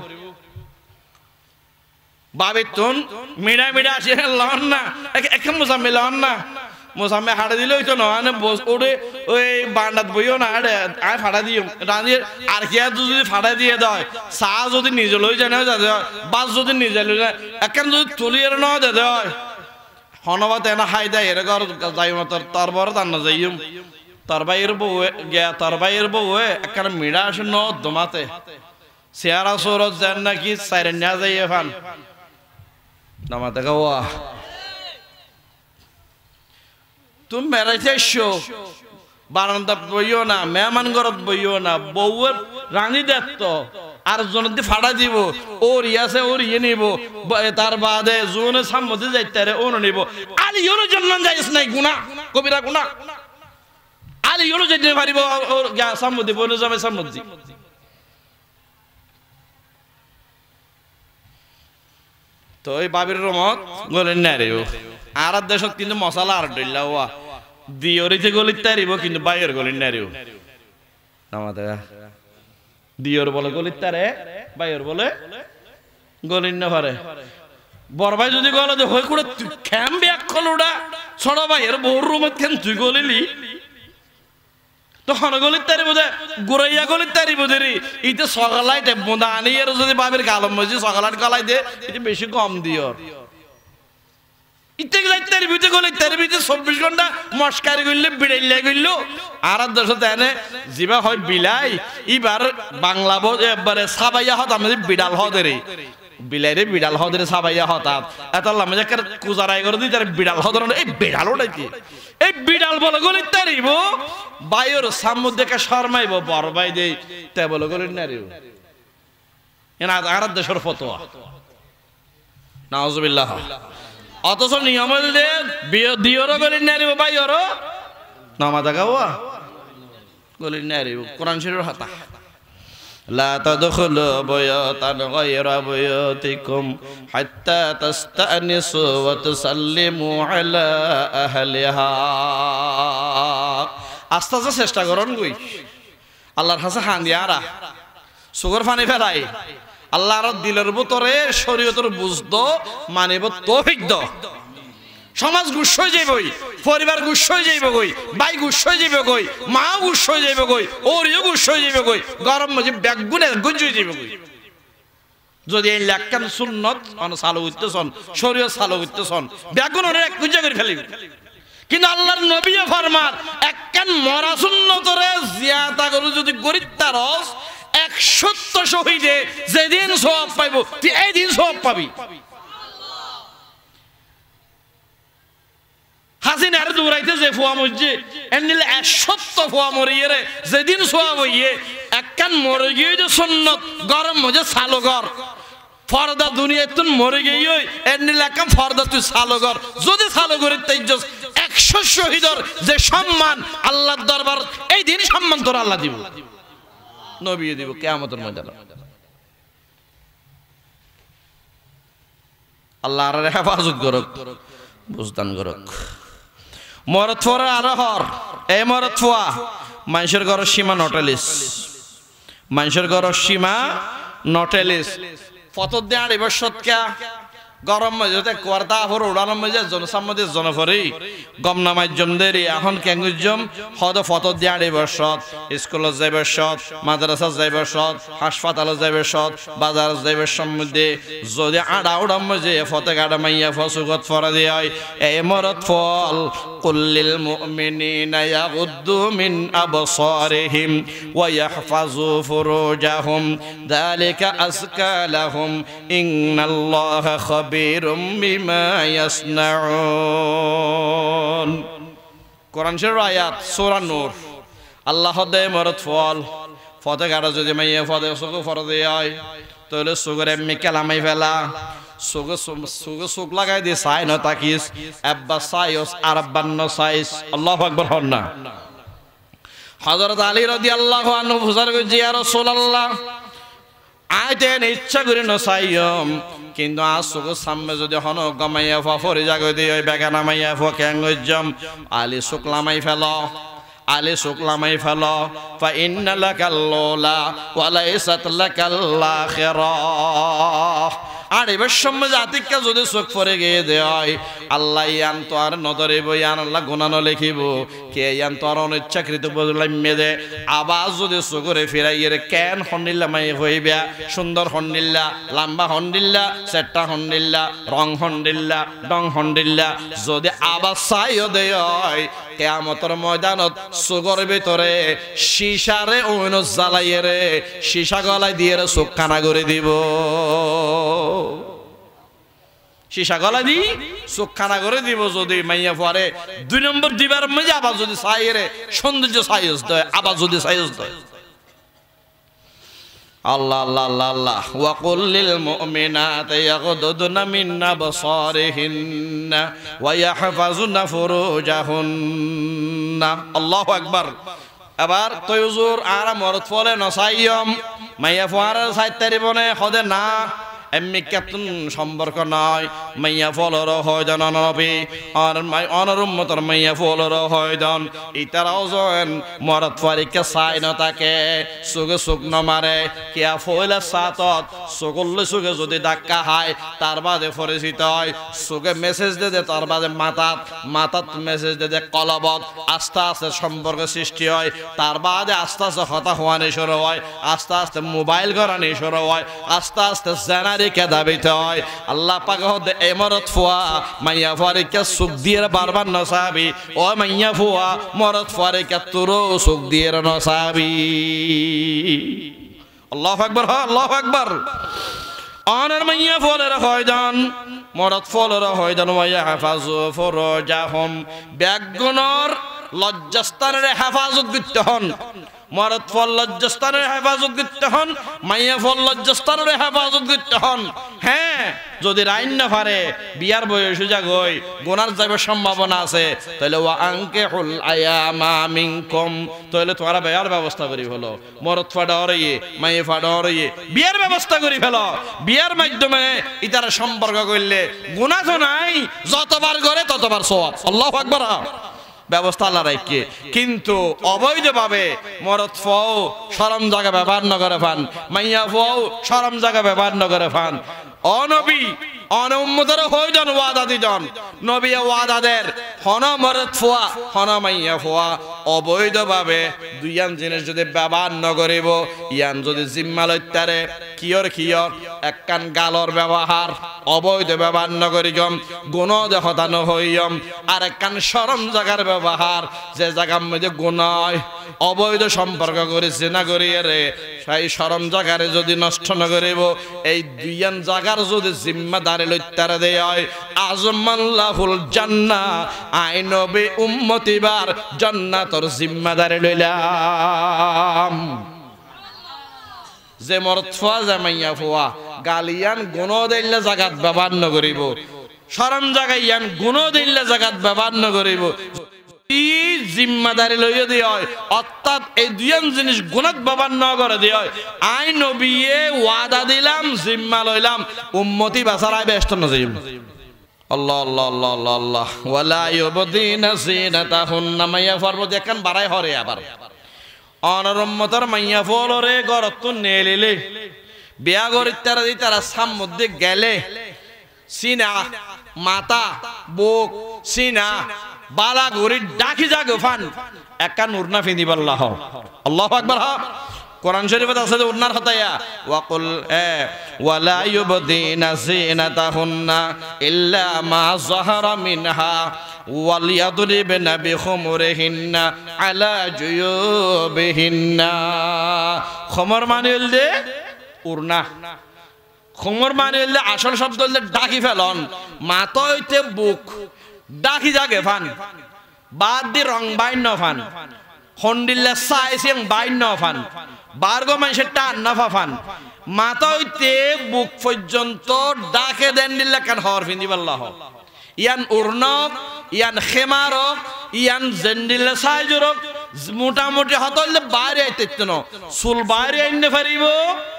A: বাবে তুন মিডা আসে লন না এখন মোসাম্মে লন না মোসাম্মে হাড়ে দিলে ওই তো নয় বস ওরে ওই বান্ডাত বইও না হাড়ে আয় ফাটা দিও রাঁধিয়ে আর কি যদি ফাটা দিয়ে দেয় চা যদি নিজে লই যায় না বাস যদি নিজে লই যায় এখন যদি তুলিয়ে ন দে দেয় হনবাত এনা খাই দেয় এর ঘর যাই তোর বড় তার না যাইম তোর ভাইয়ের বউ একখানে মিডা আসে ন দমাতে চেয়ারা সৌরত যান নাকি সাইরেন্যা যাইয়ে ফান নামাতে গাওয়া তুমি বেড়াইতে এসছো বারান্দা বইও না মেহমান ঘরত বইও না বউয়ের রানী দেখত আর জনদি ফাড়া দিব ওর ইয়াছে ওর ইয়ে নিব তার বাদে জোনে সামনে যাইতে রে ওন নিব আলি ওর জন্য যাইস নাই গুনাহ কবিরা গুনাহ আলি ওর যাইতে পারিব ওর সামনে দিব ওর যাবে সামনে তো এই বাবির রমত গলেন না রে আর দেশত কিন্তু মশলা আর ডইলা ওয়া দিয়রিতে গলিত তারিব কিন্তু বাইয়ের গলিন না রে নামাতে দিয়র বলে গলিত তারে বাইয়ের বলে গলিন না পারে বড় ভাই যদি গলে যে হই কুড়ে তুই খেম ব্যাক কলুডা ছোট ভাইয়ের বউর রুমত কেন তুই গলিলি তখন গলিত তারি বোধে গুড়াইয়া গলিত তারি বোধে রে ইতে সকালাই বোঁদা আনি আর যদি বাবির গালম মজি সকালাট গলাই দে এটা বেশি কম দিও ইতে গলাই তারি ভিতরে গলিত তারি ভিতরে 24 ঘন্টা মস্কারি গইলে বিড়াইলে গইল আর দেশ দেনে জিবা হয় বিলাই এবার বাংলা বোধ একবারে সাবাইয়া হত আমাদের বিড়াল হদে রে বিলাইরে বিড়াল হদরে সাবাইয়া হতাত এত লামে যে কুজারাই করে দিই তার বিড়াল হদর এই বিড়াল ওটাই এই বিড়াল বলে গলিত তারিব বাইর সামুদ দেখে শর্মাইব বড় ভাই দেই তে বলে গলিত নারিব এনা আর দেশের ফতোয়া নাউজুবিল্লাহ অথচ নিয়ম দে দিয়রও গলিত নারিব বাইরও নামাজা গাওয়া গলিত নারিব কোরআন শরীফের হাতা لا تدخلوا بيوتا غير بيوتكم حتى تستأنسوا وتسلموا على أهلها আস্তে আস্তে চেষ্টা করুন গই আল্লাহর কাছে খান দিয়ারা সুগর পানি ফেলাই আল্লাহর দিলের ভিতরে শরীয়তের বুঝদো মানিব তৌফিক দ সমাজ গুছ হয়ে যাইবই পরিবার গুছ হয়ে যাইব কই ভাই গুছ হয়ে যাইব কই মা গুছ হয়ে যাইব কই ওরিও গুছ হয়ে যাইব কই গরম মজি ব্যাগুনে গুঞ্জ হয়ে যাইব কই যদি এই লাকান সুন্নাত অন চালু করতেছন শরীয়ত চালু করতেছন ব্যাগুন অনেক গুঞ্জা করে ফেলিব কিন্তু আল্লাহর নবীও ফরমান একখান মরা সুন্নতরে জিয়াদা করে যদি গরিত্তারস 170 শহীদে যেদিন সওয়াব পাইব তুই এই দিন সওয়াব পাবি। হাসিনার দৌড়াইতে যে ফুয়া মরছে এমনিলে 170 ফুয়া মরিয়ে রে যেদিন সওয়াব হইয়ে একখান মরে গিয়ে যে সুন্নত গরম মজে সালগর ফরদা দুনিয়ায় তুই মরে গিয়ে এমনিলে একখান ফরদা তুই সালগর যদি সালগরের তেজস 100 শহীদর যে সম্মান আল্লাহর দরবার এই দিন সম্মান তোর আল্লাহ দিব, নবী দিব কিয়ামতের ময়দানে। আল্লাহ আর হেফাজত করুক, বুঝদান করুক। মরদ ফোর আর হর এই মরদ ফোয়া মানুষের ঘর সীমা নটালিস, মানুষের ঘর সীমা নটালিস ফতর দিয়ে আর এবার সৎকা গরম মজতে কোয়ারদা ফর উড়ানো মজে জনসাম্মদে জনফরি গম নামাই জমদেরি এখন ক্যাঙ্গুজম হদ ফতর দিয়ে আর এবার সৎ স্কুলত যাইবার সৎ মাদ্রাসা যাইবার সৎ হাসপাতালে যাইবার সৎ বাজার যাইবার সম্বন্ধে যদি আড়া উড়াম মজে ফতে গাড়া মাইয়া ফসুগত ফরা দিয়ে হয় এই মরদ ফল কুল্লিল মুমিনিনা ইয়াগুদ্দু মিন আবসারিহিম ওয়া ইয়াহফাযু ফুরুজাহুম যালিকা আযকা লাহুম ইন্নাল্লাহা খাবীরুম বিমা ইয়াসনাউন। কোরআন শরীফের আয়াত সূরা নূর। আল্লাহ দে মরদ ফল ফতে গাড়া যদি মাইয়া ফতে সুগো ফরা দিয়ে হয় তাহলে সুগরে এমনি কেলামাই ফেলা সুগ লাগাই দিয়ে সাই ন তাকিস আব্বা সাইস আর আব্বান্ন সাইস। আল্লাহু আকবার হন না। হযরত আলী রাদিয়াল্লাহু আনহু ফুসার কইছে ইয়া রাসূলুল্লাহ আইতেন ইচ্ছা করে ন সাইয়ম কিন্তু আজ সুগ সামনে যদি হন গমাইয়া ফরি জাগই দিয়ে ওই বেগানা মাইয়া ফ ক্যাঙ্গজম আলী শুকলামাই ফেল, আলী শুকলামাই ফেল ফা ইন্না লাকাল লুলা ওয়া লাইসাত লাকাল আখিরাহ। আর এবার সময় জাতিকা যদি চোখ পরে গিয়ে দেয় আল্লাহ ইয়ান তো আর নদরে বই আন আল্লাহ গুনানো লিখিব কে ইয়ান তো আর অনিচ্ছাকৃত বদলাই মেদে আবার যদি চোখরে ফিরাইয়ের কেন হন্ডিল্লা মাই হইবা সুন্দর হন্ডিল্লা লাম্বা হন্ডিল্লা সেট্টা হন্ডিল্লা রং হন্ডিল্লা ডং হন্ডিল্লা যদি আবার চাইও দেয় কিয়ামতের ময়দানত চোখের ভিতরে সীসারে ওইন জ্বালাইয়ে রে সীসা গলায় দিয়ে রে চোখ কানা করে দিব, সীসা গলা দি চোখ খানা করে দিব। যদি মাইয়া পরে 2 নম্বর দিবার মধ্যে আবার যদি চাইরে সৌন্দর্য সাইজ দেয় আবার যদি সাইজ দেয় আল্লাহ আল্লাহ আল্লাহ আল্লাহ ওয়া কুল লিল মুমিনাতি ইয়াগুদুনা মিন আবসারিহিন্না ওয়া ইয়াহফাজুনা ফুরুজাহুন্না। আল্লাহু আকবার। এবার তয়ুজুর আর মরদ ফলে নসাইয়ম মাইয়া ফোয়ার সাইতারি বনে হদে না এমনি কেতন সম্পর্ক নয় মাইয়া ফলর হয়দন নবী আর অনর উম্মতর মাইয়া ফলর হয়দন ইতারাও যেন মরদ ফারিকে চাই ন তাকে সুগে সুগ ন মারে কিয়া ফইলে সাতত সুগল্লে সুগে যদি ধাক্কা খায় তার বাদে পরিচিত হয় সুগে মেসেজ দে দে তার বাদে মাতাত মেসেজ দে দে কলবত আস্তে আস্তে সম্পর্ক সৃষ্টি হয় তার বাদে আস্তে আস্তে হতা হওয়ানি শুরু হয় আস্তে আস্তে মোবাইল করানি শুরু হয় আস্তে আস্তে জেনা কে দাবিতে হয়। আল্লাহ পাক হদে এমরত ফুয়া মাইয়া ফারিকে সুখ দিয়ে বারবার নসাবি ও মাইয়া ফুয়া মরদ ফারিকে তুরো সুখ দিয়ে নসাবি। আল্লাহু আকবার। আল্লাহু আকবার। অনার মাইয়া ফলের হয়দান মরদ ফলের হয়দান ওয়া হাফাজু ফুরুজাহুম ব্যাগুনর লজ্জাস্থানের হেফাজত করতে হন মরদ ফল লজ্জাস্থানের হেফাজত করতে হন মাইয়া ফল লজ্জাস্থানের হেফাজত করতে হন। হ্যাঁ যদি রাইন না পারে বিয়ার বয়স যাগই গোনার যাবার সম্ভাবনা আছে তাহলে ওয়া আনকিহুল আয়ামা মিনকুম তাহলে তোমরা বিয়ার ব্যবস্থা করি হলো মরদ ফাডারইয়ে মাইয়া ফাডারইয়ে বিয়ার ব্যবস্থা করি ফেলো বিয়ার মাধ্যমে ইতারা সম্পর্ক করলে গুনাহ তো নাই যতবার করে ততবার সওয়াব। আল্লাহু আকবার। ব্যবস্থা আল্লাহ রাখে কিন্তু অবৈধভাবে মরদ ফও শরম জায়গা ব্যবহার না করে ফান মাইয়া ফও শরম জায়গা ব্যবহার না করে ফান অনবী অনুম্মতের হইজন ওয়াদা দিজন নবী ওয়াদাদের হন মরদ ফোয়া হন মাইয়া ফোয়া অবৈধভাবে দুইয়ান জিনিস যদি ব্যবহার না করিব ইয়ান যদি জিম্মা লইতারে কিয়র একখান গালর ব্যবহার অবৈধ ব্যবহার নগরিগম গুণ দেহতানো হইয়ম আর একখান শরম জাগার ব্যবহার যে জায়গার মধ্যে গুণয় অবৈধ সম্পর্ক করেছে না করিয়ে রে সেই শরম জাগারে যদি নষ্ট না করিব এই দুইয়ান জাগার যদি জিম্মাদারি লইতারে দেয় হয় আজমাল্লাহুল জান্নাহ আই নবী উম্মতিবার জান্নাতর জিম্মাদারি লইলাম যে মরদ ফুয়া যে মাইয়া ফুয়া গালিয়ান গুণ দিলে জাগাত ব্যবহার ন করিব শরম জাগাইয়ান গুণ দিলে জাগাত ব্যবহার ন করিব জিম্মাদারি লইয়া দিয়ে হয় অর্থাৎ এই দুইয়ান জিনিস গুণত ব্যবহার ন করে দিয়ে হয় আই নবিয়ে ওয়াদা দিলাম জিম্মা লইলাম উম্মতি বাসারায় ব্যস্ত ন যাইম আল্লাহ আল্লাহ আল্লাহ আল্লাহ আল্লাহ ওয়ালা ইউবদিনা জিনাতাহুন্না মাইয়া ফরব দেখেন বাড়াই হরে আবার অনরম্মতার মাইয়া ফলরে গরত নেলিলে বিয়া গরিত তারা দি তারা সাম মধ্যে গেলে সিনা মাতা বুক সিনা বালা গরি ডাকি জাগে ফান একা নুরনা ফিনিবাল্লাহ আল্লাহু আকবার কোরআন শরীফে আছে যে উন্নার হতায়া ওয়াকুল ওয়ালা ইউবদিনা জিনাতাহুন্না ইল্লা মা যাহারা মিনহা ওয়ালিয়াদরিবনা বিখুমুরিহিন্না আলা জুয়ুবিহিন্না খমর মানে হইলে উরনা খমর মানে হইলে আসল শব্দ হইলে ডাকি ফেলন মাথা হইতে বুক ডাকি জাগে ফান বাদ দি রং বাইন ফান হন্ডিল্লা সাইসিং বাইন ফান বার্গ মানুষের টান না ফাফান মাথা হইতে বুক পর্যন্ত ডাকে দেন দিল্লা কান হর ফিন্দিবাল্লাহ ইয়ান উর্নক ইয়ান খেমারক ইয়ান জেন্ডিল্লা সাইজরক মোটামুটি হতলে বাইরে আইতে ন চুল বাইরে আইনে পারিব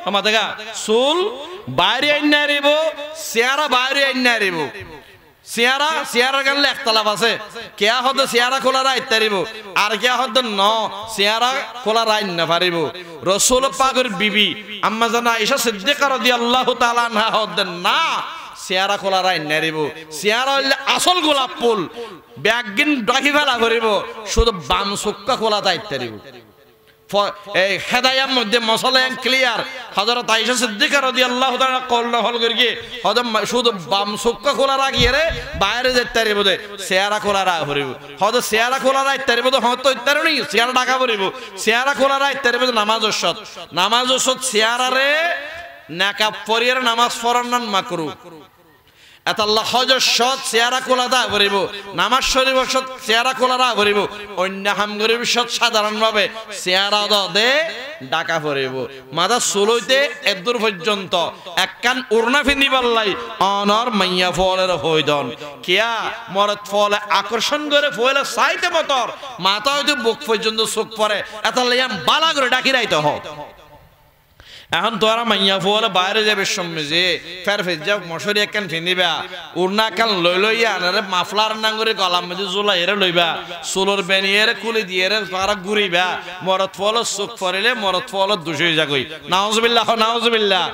A: আমাদের চুল বাইরে আইনে আরিব চেহারা বাইরে আইনে আরিব চেহারা গানলে একতলাপ আছে কেয়া হদ চেহারা খোলা রাইত পারিব আর কেয়া হদ ন চেহারা খোলা রাইন না পারিব রাসূল পাকের বিবি আম্মা জানা আয়েশা সিদ্দিকা রাদিয়াল্লাহু তাআলা আনহা হদ না চেহারা খোলা রাইন নারিব চেহারা হইলে আসল গোলাপ ফুল ব্যাগিন ডাকি ফেলা করিব শুধু বাম সুক্কা খোলা দায়িত্ব পারিব এই হেদায়ার মধ্যে মশলা ক্লিয়ার হযরত আয়েশা সিদ্দিকা রাদিয়াল্লাহু তাআলা কওল হল করিয়ে হদম শুধু বাম সুক্কা খোলা রাখিয়ে রে বাইরে যেতে পারিব দে চেহারা খোলা রাখ করিব হদ চেহারা খোলা রাখতে পারিব তো হত ইত্তারো নি চেহারা ঢাকা করিব চেহারা খোলা রাখতে পারিব নামাজ ওসত চেহারা রে নাকাব পরিয়ে নামাজ পড়ান মাকরু এত আল্লাহ হজর সৎ চেহারা খোলা দা করিব নামাজ শরীফ সৎ চেহারা খোলা রা করিব অন্য হাম করিব সৎ সাধারণভাবে চেহারা দে ডাকা পড়িব মাথা চুলইতে এদূর পর্যন্ত একখান উড়না ফিনিবাল্লাই অনর মাইয়া ফলের হইদন কিয়া মরদ ফলে আকর্ষণ করে ফলে চাইতে মতর মাথা হইতে বুক পর্যন্ত চোখ পরে এত লাইয়াম বালা করে ডাকি রাইতে হ এখন তোরা মাইয়া ফুয়ালে বাইরে যাবে সময় যে ফের ফের যাও মশারি একখান ফিনিবা উড়না কান লইয়া আনারে মাফলার নাঙ্গরে গলার মধ্যে জোলা এরে লইবা চুলোর বেনিয়ে খুলে দিয়ে তারা ঘুরিবা মরদ ফল চোখ পড়িলে মরদ ফল দোষ হয়ে যাগই নাউজুবিল্লাহ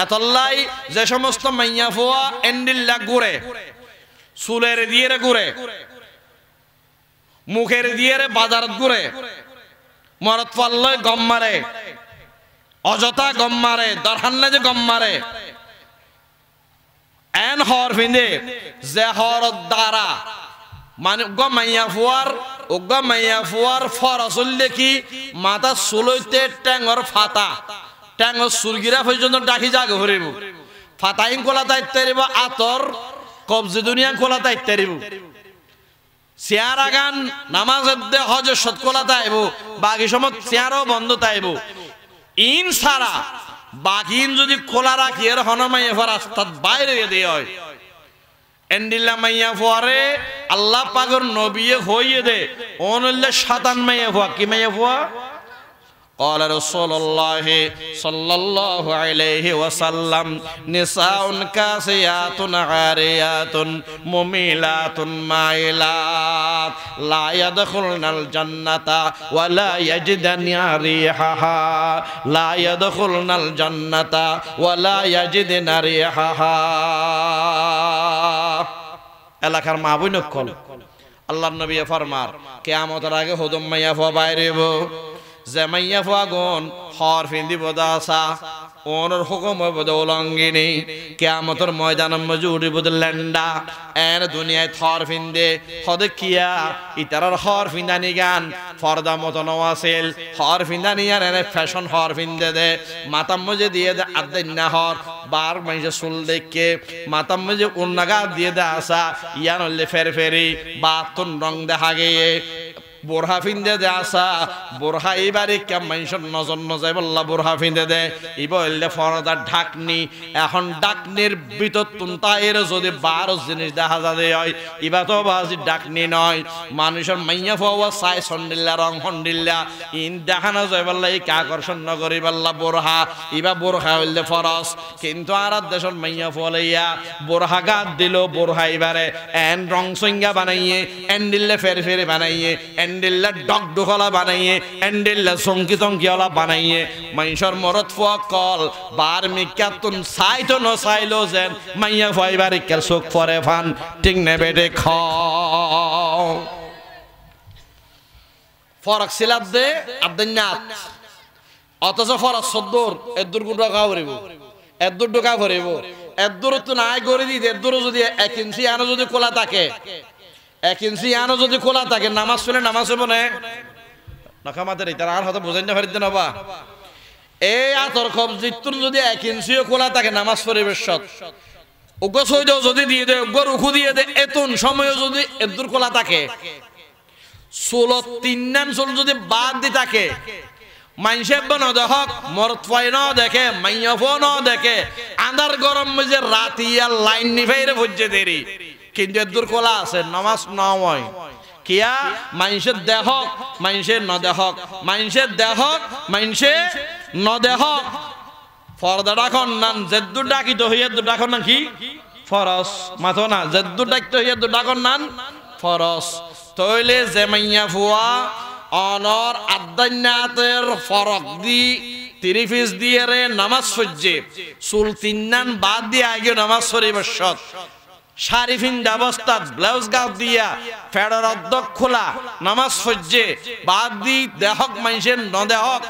A: এতল্লাই যে সমস্ত মাইয়া ফুয়া এন্ডিল্লা ঘুরে চুলের দিয়ে ঘুরে মুখের দিয়ে বাজারত ঘুরে মরদ ফল লয় গম মারে অযথা গম মারে দরহান্না যে গম মারে এন হর ফিন্দে যে হর দ্বারা মানে গমাইয়া ফুয়ার ফরসল দেখি মাথা চুলইতে ট্যাঙর ফাতা ট্যাঙর চুলগিরা পর্যন্ত ডাকি জাগে ভরিব ফাতাইন কোলা দায়িত্ব দিব আতর কবজি দুনিয়া কোলা দায়িত্ব দিব চেয়ার আগান নামাজের দে হজর সৎ কোলা তাইব বাকি সময় চেয়ারও বন্ধ তাইব ইন সারা বাকিন যদি খোলা রাখি এর হনমাইয়া ফর রাস্তার বাইরে দিয়ে হয় এন্ডিল্লা মাইয়া ফরে আল্লাহ পাগর নবিয়ে হইয়ে দে অনল্লে শাতান মাইয়া ফোয়া কি মাইয়া ফোয়া قال رسول الله صلى الله عليه وسلم نساء كاسيات عاريات مميلات مائلات لا يدخلن الجنة ولا يجدن ريحها لا يدخلن الجنة ولا يجدن ريحها এলাকার মা বোন কল আল্লাহর নবী ফরমার কিয়ামতের আগে হুদুম মাইয়া ফোয়া বাইরেব যে মাইয়া ফুয়াগুন হর ফিন্দি বদাসা ওনার হুকুম হবে উলঙ্গিনী কিয়ামতের ময়দানের মধ্যে উঠি বদল ল্যান্ডা এন দুনিয়ায় থর ফিন্দে হদে কিয়া ইতারার হর ফিন্দানি গান ফর্দা মতো নওয়াসিল হর ফিন্দানি আর এনে ফ্যাশন হর ফিন্দে দে মাতার মধ্যে দিয়ে দে আদ্দিনা হর বার মাইজে সুল দেখে মাতার মধ্যে উন্নাগা দিয়ে দে আসা ইয়ান হলে ফের ফেরি বাতুন রং দেখা গিয়ে বোরহা ফিন্দে দে আসা বোরহা এইবারে কেম মানুষের নজর নজাই বললা বোরহা ফিন্দে দে ইবলে ফরদার ঢাকনি এখন ডাকনির ভিতর তুনতা এর যদি 12 জিনিস দেখা যাবে হয় ইবা তো বাজি ডাকনি নয় মানুষের মাইয়া ফাওয়া সাই সন্ডিল্লা রং হন্ডিল্লা ইন দেখানো যায় বললা এই আকর্ষণ নগরী বললা বোরহা ইবা বোরহা হইলে ফরস কিন্তু আর দেশের মাইয়া ফলাইয়া বোরহা গাদ দিল বোরহা এবারে এন রং সঙ্গা বানাইয়ে এন্ডিল্লে ফের ফেরে বানাইয়ে এন্ডিল্লা ডক ডকলা বানাইয়ে এন্ডিল্লা সঙ্কি তঙ্কিওয়ালা বানাইয়ে মাইশর মরত ফকল বার মিকাতুন সাইতো ন সাইলো যেন মাইয়া ফাইবারে কেল সুখ ফরে ফান ঠিক নে বেটে খ ফরক সিলাত দে আদন্যাত অথচ ফরক সদ্দুর এদুর গুড়া খাওয়ারিব এদুর ডোকা ভরিব এদুর তো নাই করে দিতে এদুর যদি 1 ইঞ্চি আনো যদি খোলা থাকে 1 ইঞ্চি আনো যদি খোলা থাকে নামাজ পড়লে নামাজ হবে না নখামাদের তার আর হয়তো বোঝেন না পারিতে না বা এই আতর কবজিতুর যদি 1 ইঞ্চিও খোলা থাকে নামাজ পরিবেশত উগ্র সৈদ যদি দিয়ে দে উগ্র উখু দিয়ে দে এতন সময় যদি এদুর খোলা থাকে 16 নান চল যদি বাদ দি থাকে মাইনসে বন দেখক মরত ফাই ন দেখে মাইয়া ফো ন দেখে আন্ধার গরম মধ্যে রাতিয়া লাইন নিভাইরে ভজ্জে দেরি কিন্তু এদুর খোলা আছে নামাজ না হয় কিয়া মাইনসে দেখক মাইনসে ন দেখক মাইনসে দেখক মাইনসে ন দেখক ফরদা ডাকন নান জেদ্দুর ডাকিত হইয়া দু ডাকন নান কি ফরস মাথো না জেদ্দুর ডাকিত হইয়া দু ডাকন নান ফরস তইলে যে মাইয়া ফুয়া অনর আদান্নাতের ফরক দি 30 পিস দিয়ে রে নামাজ পড়ছে চুল 3 নান বাদ দিয়ে আগে নামাজ পরিবেশত শারিফিন অবস্থা ব্লাউজ গাও দিয়া ফেডার অধ্যক খোলা নামাজ পড়ছে বাদ দি দেহক মাইনসের ন দেহক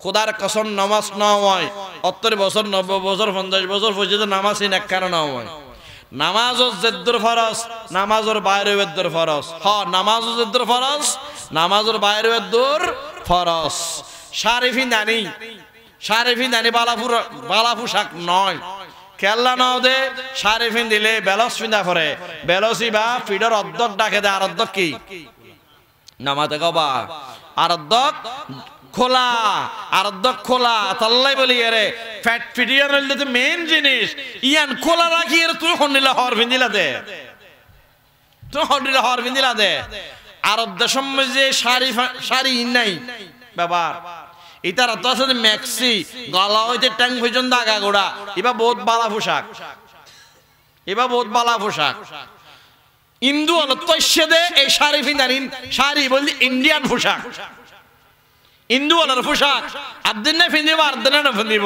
A: খোদার কসম নামাজ না হয় 70 বছর 90 বছর 50 বছর পর্যন্ত নামাজই না কারণ না হয় নামাজও জেদ্দুর ফরজ নামাজের বাইরে এদ্দুর ফরজ হ নামাজও জেদ্দুর ফরজ নামাজের বাইরে এদ্দুর ফরজ শারিফিন দানি বালা পোশাক নয় খেলা নাও দে শারিফিন দিলে বেলস ফিন্দা করে বেলসি বা ফিডর অর্ধক ডাকে দে আর অর্ধক কি নামাতে কবা আর অর্ধক খোলা আর অর্ধক খোলা তাল্লাই বলি রে ফ্যাট ফিডিয়ার হইলে তো মেইন জিনিস ইয়ান খোলা রাখি এর তুই হন্ডিলা হর ফিন্দিলা দে তুই হন্ডিলা হর ফিন্দিলা দে আর দেশম যে শাড়ি নাই ব্যাপার ইতার তো আছে ম্যাক্সি গলা হইতে ট্যাং পর্যন্ত আগা গোড়া এবা বহুত বালা পোশাক ইন্দু হলো তৈশে দে এই শাড়ি ফিন্দারিন শাড়ি বললি ইন্ডিয়ান পোশাক ইন্দু আলার পোশাক আদিন না ফিন্দিব আদিন না ফিন্দিব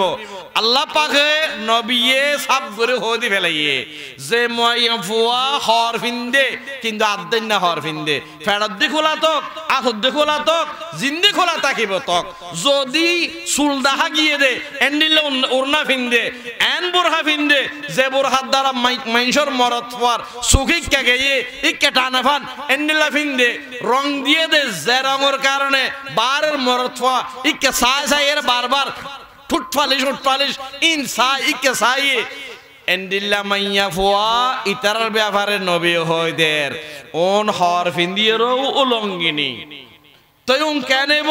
A: আল্লাহ পাকে নবিয়ে সাব করে হদি ফেলাইয়ে যে ময়া ফুয়া হর ফিন্দে কিন্তু আদিন না হর ফিন্দে ফেরত দি খোলা তক আসদ দি খোলা তক জিন্দি খোলা তাকিব তক যদি চুল দেখা গিয়ে দে এন্ডিলে উড়না ফিন্দে এন বোরহা ফিন্দে যে বোরহার দ্বারা মাইনসর মরত ফুয়ার সুখিক কে গিয়ে ইকে টানা ফান এন্ডিলা ফিন্দে রং দিয়ে দে যে রঙের কারণে বারের মরত ইকে সাই এর বারবার ফুটফালিশ ইন সাই ইকে সাই এন্ডিল্লা মাইয়া ফুয়া ইতারার ব্যাপারে নবী হইদের ওন হর ফিন্দিয়েরও উলঙ্গিনী তই কেনেব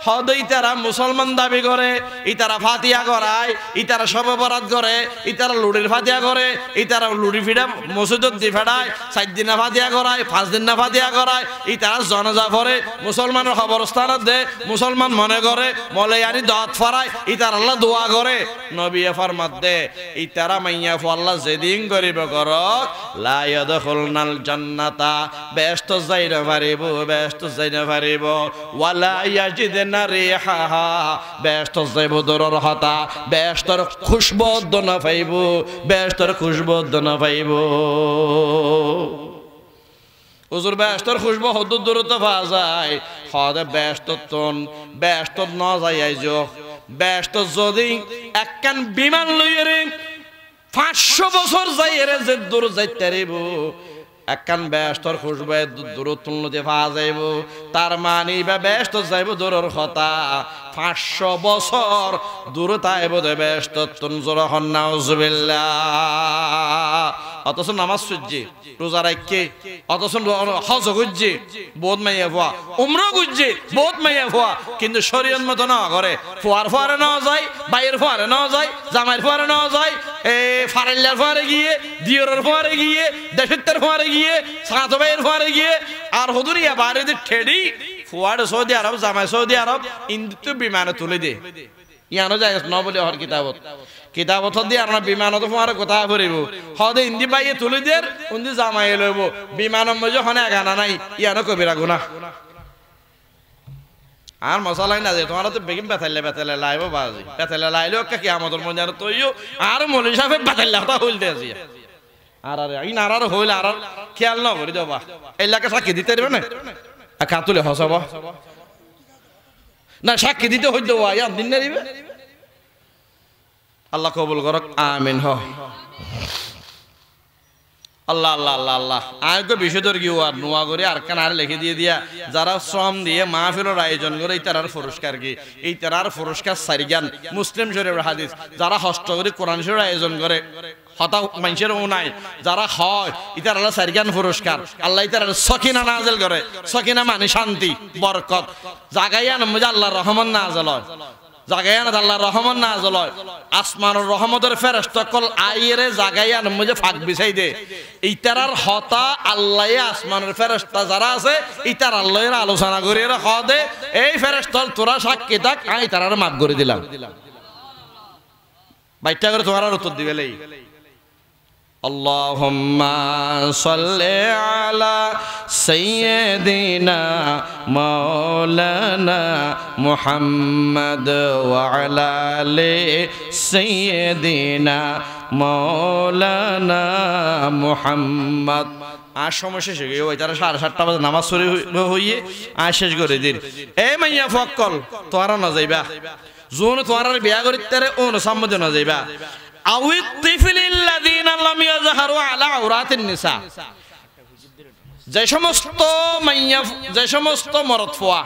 A: হদ ইতারা মুসলমান দাবি করে ইতারা ফাতিয়া করায় ইতারা সব অপরাধ করে ইতারা লুড়ির ফাতিয়া করে ইতারা লুড়ি ফিডা মসজিদত দি ফেড়ায় 4 দিন না ফাতিয়া করায় 5 দিন না ফাতিয়া করায় ইতারা জনজা করে মুসলমানের খবরস্থানত দে মুসলমান মনে করে মলে আনি দাঁত ফরায় ইতারা আল্লাহ দোয়া করে নবী ফরমাত দে ইতারা মাইয়া ফু আল্লাহ যেদিন করিব করক লা ইয়াদখুলনাল জান্নাতা বেহেশত যাইতে পারিব বেহেশত যাইতে পারিব ওয়ালা ইয়াজিদনা রিহাহা বেহেশত যাইব দরর হতা বেহেশতর খুশবু দনা পাইব বেহেশতর খুশবু দনা পাইব হুজুর বেহেশতর খুশবু হদ দূরত পাওয়া যায় হদ বেহেশত ন যায় আইজো বেহেশত যদি একখান বিমান লইয়ে 500 বছর যাই এরে যে দূর যাইতে রেব একখান ব্যস্তর খুশবে দূরত্ব নদী পাওয়া যাইব তার মানে বা ব্যস্ত যাইব দূরের কথা 500 বছর দূর তাইব ব্যস্ত তুনজোর নাউজুবিল্লাহ অথচ নামাজ সুজ্জি রোজা রাখকে অথচ হজ গুজ্জি বহুত মাইয়া ফুয়া উমরা গুজ্জি বহুত মাইয়া ফুয়া কিন্তু শরীয়ত মতো না করে ফুয়ারে না যায় বাইরের ফুয়ারে না যায় জামাইয়ের ফুয়ারে না যায় ফারেল্লার ফুয়ারে গিয়ে দিয়রের ফুয়ারে গিয়ে দেশের ফুয়ারে গিয়ে সাত ভাইয়ের ফুয়ারে গিয়ে আর হুদুরিয়া বাইরে ঠেডি ফুয়ার সৌদি আরব জামাই সৌদি আরব ইন্দু বিমানে তুলে দে ইয়ানো যায় ন বলে হর কিতাবত দিয়ে আর বিমানত ফুয়ারে কথা ফুরিব হদে ইন্দি বাইয়ে তুলে দের উন্দি জামাই লইব বিমানের মধ্যে হনে গানা নাই ইয়ানো কবিরা গুনাহ আর মশালাই না যে তোমার তো বেগিন বেতালে লাইব বাজি বেতালে লাইলেও কি আমাদের মনে আর তৈও আর মলি সাহেব বেতালে কথা হইলতে আছে আর ইন আর হইল আর খেয়াল না করি দেবা এলাকা সাক্ষী দিতে পারবে না কাতুলে হসাব না সাক্ষী দিতে হইতে ইয়ার দিন না দিবে আল্লাহ কবুল করক আমিন হ আল্লাহ আল্লাহ আল্লাহ আল্লাহ আয়কে বিষয়দর কি আর নোয়া করে আর কান আর লিখে দিয়ে দিয়া যারা শ্রম দিয়ে মাহফিলের আয়োজন করে এই তারার পুরস্কার কি এই তারার পুরস্কার সারিগান মুসলিম শরীফের হাদিস যারা হস্ত করে কোরআন শরীফের আয়োজন করে হতা মানুষের নাই যারা হয় ইতার আল্লাহ সারিগান পুরস্কার আল্লাহ ইতার সকিনা নাজেল করে সকিনা মানে শান্তি বরকত জাগাইয়া নমজা আল্লাহর রহমান নাজেল হয় জাগায়ান আল্লাহর রহমান নাজল হয় আসমানের রহমতের ফেরেশতা কল আইরে জাগায়ান মুজে ফাঁক বিছাই দে ইতারার হতা আল্লাহ আসমানের ফেরেশতা যারা আছে ইতার আল্লাহর আলোচনা করে হ দে এই ফেরেশতা তোরা সাক্ষী থাক আমি তারার মাফ করে দিলাম বাইটা করে তোমার উত্তর দিবেলেই আল্লাহুম্মা সাল্লি আলা সাইয়্যিদিনা মাওলানা মুহাম্মদ ওয়া আলা আলি সাইয়্যিদিনা মাওলানা মুহাম্মদ আর সময় শেষ হয়ে গেছে তারা 7:30 বাজে নামাজ শুরু হইয়ে আর শেষ করে দিন এই মাইয়া ফক্কল তোরা না যাইবা জোন তোরা বিয়া করিতে ও না সম্মতি না যাইবা আউত তিফলিল্লাযিনা লাম ইয়াযহারু আলা আওরাতিন নিসা যে সমস্ত মরদ ফুয়া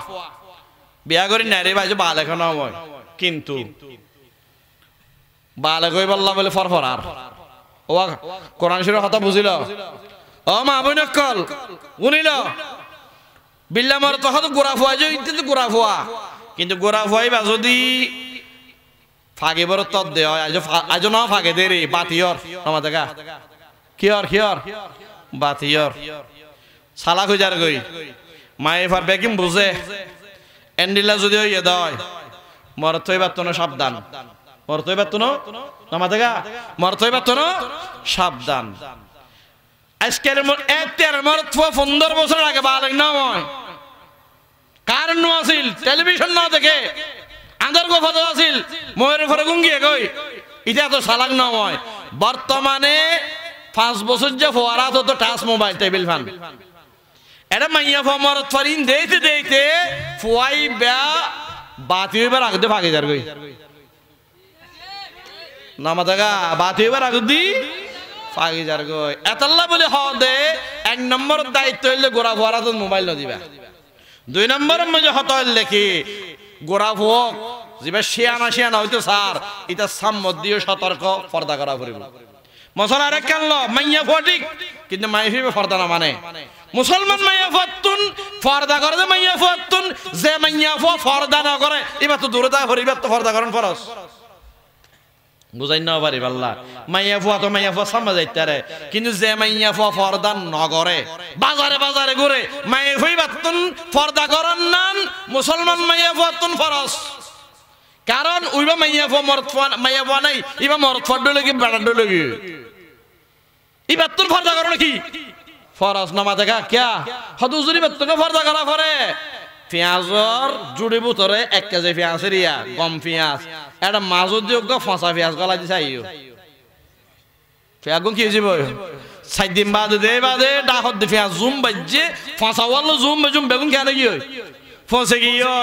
A: বিয়া করি নারী বাজে বালেক না হয় কিন্তু বালেক হই বললা বলে ফরফরার ও কোরআন শরীফের কথা বুঝিল ও মা বোন কল শুনিল বিল্লা মরদ হত গোরা ফুয়া যে কিন্তু গোরা ফুয়া কিন্তু গোরা ফুয়াই বা যদি ফাগে বড় তদ দে আজ না ফাগে দে রে বাতিয়র আমার দেখা কিয়র বাতিয়র সালা খুঁজার গই মায়ে ফার বেকিম বুঝে এন্ডিলা যদি ইয়ে দয় মরত হইবার তো সাবধান মরত হইবার তো আমার দেখা মরত হইবার তো সাবধান আজকের মরত 15 বছর আগে বালেক নয় কারণ আছিল টেলিভিশন না দেখে আন্দার গো ফটো আছিল ময়ের ঘরে গুঙ্গিয়ে কই এটা তো সালাক নয় বর্তমানে 5 বছর যে ফোয়ারা তো টাচ মোবাইল টেবিল ফ্যান এটা মাইয়া ফমরত ফরিন দেইতে ফুয়াই বা বাতি হইবার আগে ভাগে যার গই নামা জায়গা বাতি হইবার আগে দি ভাগে যার গই এতাল্লা বলে হ দে 1 নম্বর দায়িত্ব হইলে গোরা ফোয়ারা তো মোবাইল ন দিবা 2 নম্বরের মধ্যে হত লেখি গোরা ফুয়ক যেবা শিয়ানা হইতো স্যার এটা সাম্মত দিয়ে সতর্ক পর্দা করা পড়িব মশলা আরেক কানলো মাইয়া ফটিক কিন্তু মাইয়া ফিবে পর্দা না মানে মুসলমান মাইয়া ফতুন পর্দা করে যে মাইয়া ফতুন যে মাইয়া পর্দা না করে এবার তো দূরতা হরিবার তো পর্দা করেন ফরজ বুঝাই না পারি আল্লাহ মাইয়া ফুয়া তো মাইয়া ফুয়া সামনে যাইতারে কিন্তু যে মাইয়া ফুয়া পর্দা না করে বাজারে ঘুরে মাইয়া ফুই বাতুন পর্দা করেন নান মুসলমান মাইয়া ফুয়াতুন ফরজ কারণ ওইবা মাইয়া ফুয়া মাইয়া ফুয়া নাই ইবা মরদ ফর ডলে কি বেড়া ডলে কি ইবার তোর পর্দা করো নাকি ফরজ নামা দেখা কিয়া হদুজুরি বাতুকে পর্দা করা করে পেঁয়াজর জুড়ি বুতরে 1 কেজি পেঁয়াজের ইয়া গম পেঁয়াজ এটা মাঝত দিও ফসা পেঁয়াজ গলা দিছে আইও পেঁয়াজ কি হয়েছে 7 দিন বাদে ডাহত দি পেঁয়াজ জুম বাজছে ফসা ওয়াল জুম বেগুন কেন কি হয় ফসে গিয়ে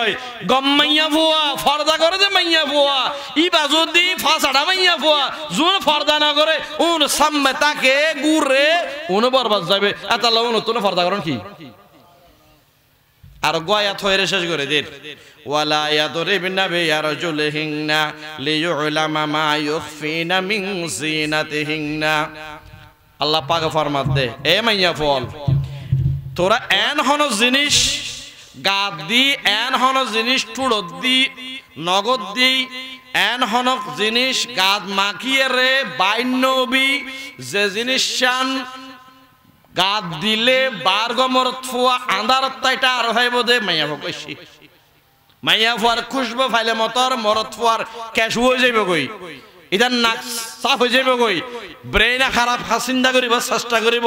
A: গম মাইয়া ফুয়া ফর্দা করে যে মাইয়া ফুয়া ই বাজু দি ফাঁসাটা মাইয়া ফুয়া জুন ফর্দা না করে উন সামনে তাকে গুরে উন বরবাদ যাবে এতাল্লা উন তুমি ফর্দা করেন কি আর গয়া থয়ের শেষ করে দিন ওয়ালা ইয়াদরিবনা বিআরজুলিহিন্না লিয়ুলামা মা ইউখফিনা মিন জিনাতিহিন্না আল্লাহ পাক ফরমাত দে এ মাইয়া ফল তোরা এন হন জিনিস গাদ দি এন হন জিনিস টুড়ত দি নগদ দি এন হন জিনিস গাদ মাখিয়ে রে বাইনবি যে জিনিস শান গাদ দিলে বার গমর থুয়া আন্ধারত তাইটা আর হইব দে মাইয়া কইছি মাইয়া ফুয়ার খুশবু ফাইলে মতর মরত ফুয়ার ক্যাশ হয়ে যাইব কই ইদার নাক সাফ হয়ে যাইব কই ব্রেইনা খারাপ চিন্তা করিব চেষ্টা করিব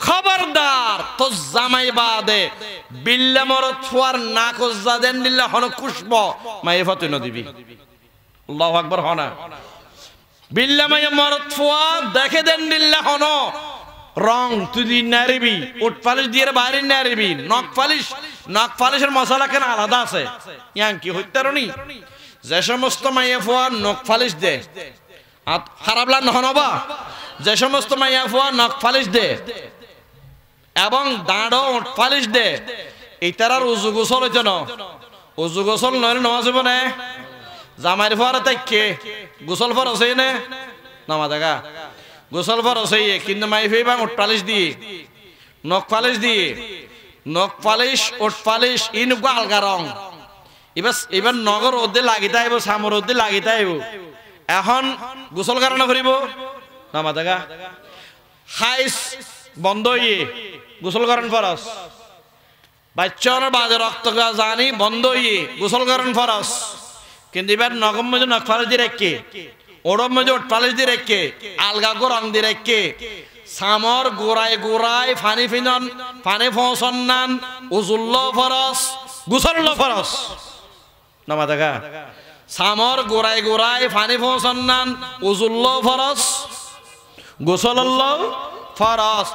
A: খবরদার তো জামাই বাদে বিল্লা মরত ফুয়ার নাক যা দেন দিল্লা হন খুশবু মাইয়া ফতে নদিবি আল্লাহু আকবার হনা বিল্লা মাইয়া মরত ফুয়া দেখে দেন দিল্লা হন রং তুই নারিবি উট পালিশ দিয়ে বাইরে নারিবি নখ পালিশের মশলা কেন আলাদা আছে ইয়াং কি হইতারনি যে সমস্ত মাইয়া ফুয়া নখ পালিশ দে খারাপ লাগ নহনবা যে সমস্ত মাইয়া ফুয়া নখ পালিশ দে এবং দাঁড়ো উট পালিশ দে এইটার উজু গোসল হইতো না উজু গোসল নয় নামাজ হইব না জামাইর ফুয়ার তাইকে গোসল ফর আছে নে নামা দেখা গোসল ফর আছে কিন্তু মাই ফেবা উট পালিশ দিয়ে নখ পালিশ দিয়ে নখ পালিশ উট পালিশ ইনুকো আলগা রং এবার নগর ওদে লাগিতে আইব সামর ওদে লাগিতে আইব এখন গোসল কারণ করিব নামা দেখা হাইস বন্ধ ইয়ে গোসল করেন ফরস বাচ্চার বাজে রক্ত জানি বন্ধ ইয়ে গোসল করেন ফরস কিন্তু এবার নগম মধ্যে নখ পালিশ দিয়ে রেখে ওরম মধ্যে উট পালিশ দিয়ে রেখে আলগা গো রং দিয়ে রেখে সামর গোড়ায় গোড়ায় ফানি ফিনন ফানি ফসন্নান উজুল্ল ফরস গুসল্ল ফরস নামা দেখা সামর গোড়ায় গোড়ায় ফানি ফসন্নান উজুল্ল ফরস গুসল্ল ফরস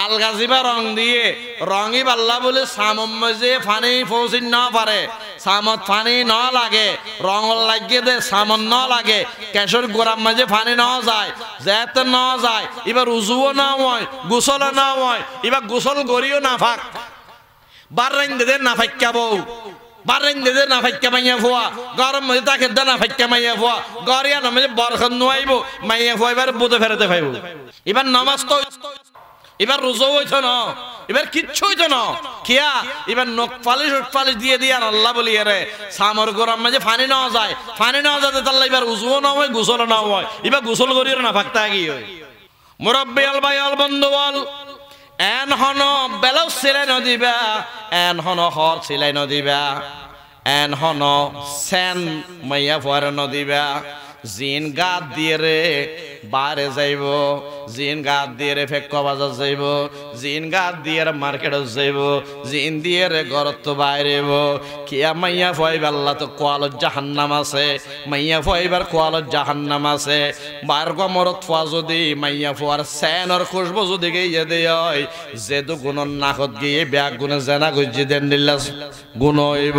A: আলগা জিবা রং দিয়ে রঙই বাল্লা বলে সামম যে ফানি ফৌসিন না পারে সামত ফানি ন লাগে রং লাগিয়ে দে সামন ন লাগে কেশর গোড়ার মাঝে ফানি ন যায় যেতে ন যায় এবার উজুও না হয় গোসল না হয় এবার গোসল করিও না ফাঁক বার রাইন দে না ফাইকা বউ বার রাইন দে না ফাইকা মাইয়া ফুয়া গরম মধ্যে তাকে দে না ফাইকা মাইয়া ফুয়া গরিয়া না মানে বরখন নোয়াইব মাইয়া ফুয়া এবার বুঝে ফেরতে পাইব এবার নামাজ তো এবার রোজা হইতো না এবার কিচ্ছু হইতো না কিয়া এবার নখ পালিশ উট পালিশ দিয়ে দিয়ে আল্লাহ বলি রে সামর গোরাম মাঝে ফানি না যায় ফানি না যাতে তাল্লা এবার উজুও না হয় গোসল না হয় এবার গোসল করিও না ফাঁকতে আগিয়ে হয় মুরব্বী আল ভাই আল বন্ধু বল এন হন বেলাও সিলাই নদিবা এন হন হর সিলাই নদিবা এন হন সেন মাইয়া ফুয়ারে নদিবা জিন গাদ দিয়ে রে বারে যাইব জিন গাদ দিয়ে রে ফেক্কা বাজার যাইব জিন গাদ দিয়ে রে মার্কেটে যাইব জিন দিয়ে রে ঘরত বাইরেব কিয়া মাইয়া ফুয়াইব আল্লাহ তো কোয়ালত জাহান্নাম আছে মাইয়া ফুয়াইবার কোয়ালত জাহান্নাম আছে বার গমরত ফুয়া যদি মাইয়া ফুয়ার সেনর খুশবু যদি গিয়ে দেয় যে তো গুণর নাকত গিয়ে ব্যাগ গুণে জেনা গুজি দেন দিল্লা গুণ হইব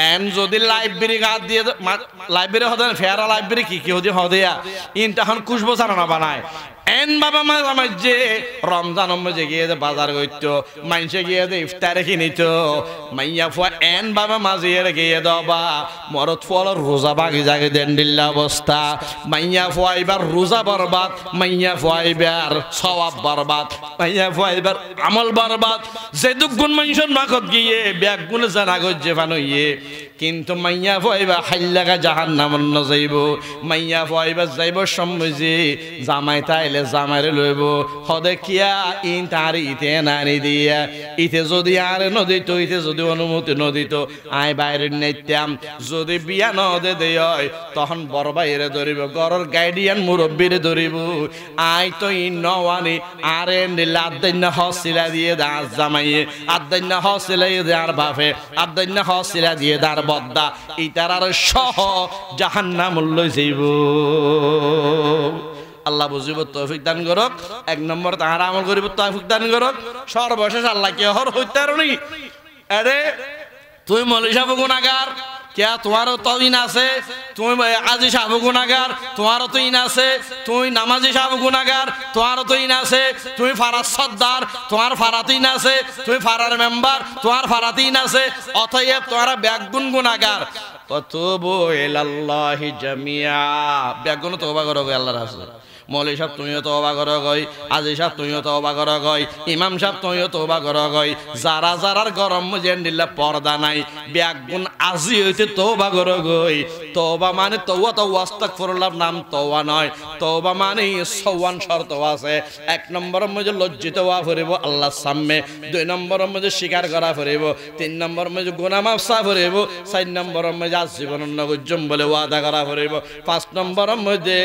A: এন যদি লাইব্রেরি গাদ দিয়ে লাইব্রেরি হতে ফেরা লাইব্রেরি কি কি হদি হদিয়া ইনটাখন খুশবু ছাড়া বানায় এন বাবা মা আমার যে রমজান মধ্যে গিয়ে বাজার করতো মানুষে গিয়ে ইফতারে কিনিত মাইয়া ফুয়া এন বাবা মাঝিয়ে গিয়ে দবা মরত ফুয়াল রোজা বাগি জাগে দেন দিল্লা অবস্থা মাইয়া ফুয়া এবার রোজা বরবাদ মাইয়া ফুয়া এবার সওয়াব বরবাদ মাইয়া ফুয়া এবার আমল বরবাদ যে দুগুণ মানুষের মাখত গিয়ে ব্যাগ গুলো জানা গজ্জে ফানইয়ে কিন্তু মাইয়া ফুয়া এবার হাইলাগা জাহান্নাম ন যাইব মাইয়া ফুয়া এবার যাইব সম্মুজি জামাই তাইলে জামাইরে লইব হদে কিয়া ইন তার ইতে নানি দিয়া ইতে যদি আর নদিত ইতে যদি অনুমতি নদিত আই বাইরে নেইতাম যদি বিয়া নদে দেয় তখন বড় বাইরে ধরিব ঘরের গাইডিয়ান মুরব্বীরে ধরিব আই তো ইন নওয়ানি আরে লাদ্দাইনা হসিলা দিয়ে দাস জামাইয়ে আদ্দাইনা হসিলা দিয়ে আর বাপে আদ্দাইনা হসিলা দিয়ে দার বদ্দা ইতার আর সহ জাহান্নাম লই যাইব আল্লাহ বুঝিব তৌফিক দান করক এক নম্বর তাহারা আমল করিব তৌফিক দান করক সর্বশেষ আল্লাহ কে হর হইতারনি আরে তুই মৌলভী সাহেব গুনাহগার क्या तुम्हारो तो इन আছে তুমি আজি সাহেব গুনাহগার তোমারও তো ইন আছে তুই নামাজি সাহেব গুনাহগার তোমারও তো ইন আছে তুমি ফারাজ সর্দার তোমার ফারাতে ইন আছে তুমি ফারার মেম্বার তোমার ফারাতে ইন আছে অতএব তোমারা ব্যাগুন গুনাহগার তুবু ইলাল্লাহি জামিয়া ব্যাগুন তওবা করো আল্লাহর রাসূল মৌলভী সাহেব তুমিও তওবা করো গই আজি সাহেব তুমিও তওবা করো গই ইমাম সাহেব তুমিও তওবা করো গই যারা যারার গরম জেন্ডিল্লা পর্দা নাই ব্যাগুন আজি হইতে তওবা করো গই তওবা মানে তওবা তো আস্তাগফিরুল্লাহ নাম তওবা নয় তওবা মানে 56 শর্ত আছে এক নম্বরের মধ্যে লজ্জিত হওয়া ফরিব আল্লাহর সামনে দুই নম্বরের মধ্যে স্বীকার করা ফরিব তিন নম্বরের মধ্যে গুনাহ মাফ সা ফরিব চার নম্বরের মধ্যে আজীবন নগজ্জম বলে ওয়াদা করা ফরিব পাঁচ নম্বরের মধ্যে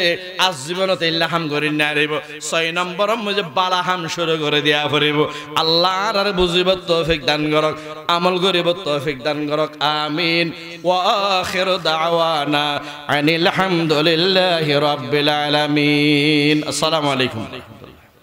A: আজীবনতে হাম করি না রেব ছয় নম্বরের মধ্যে বালা হাম শুরু করে দেয়া ফরিব আল্লাহর আর বুঝিব তৌফিক দান করক আমল করিব তৌফিক দান করক আমিন ওয়া আখিরু দাওয়ানা আনিল হামদুলিল্লাহি রাব্বিল আলামিন আসসালামু আলাইকুম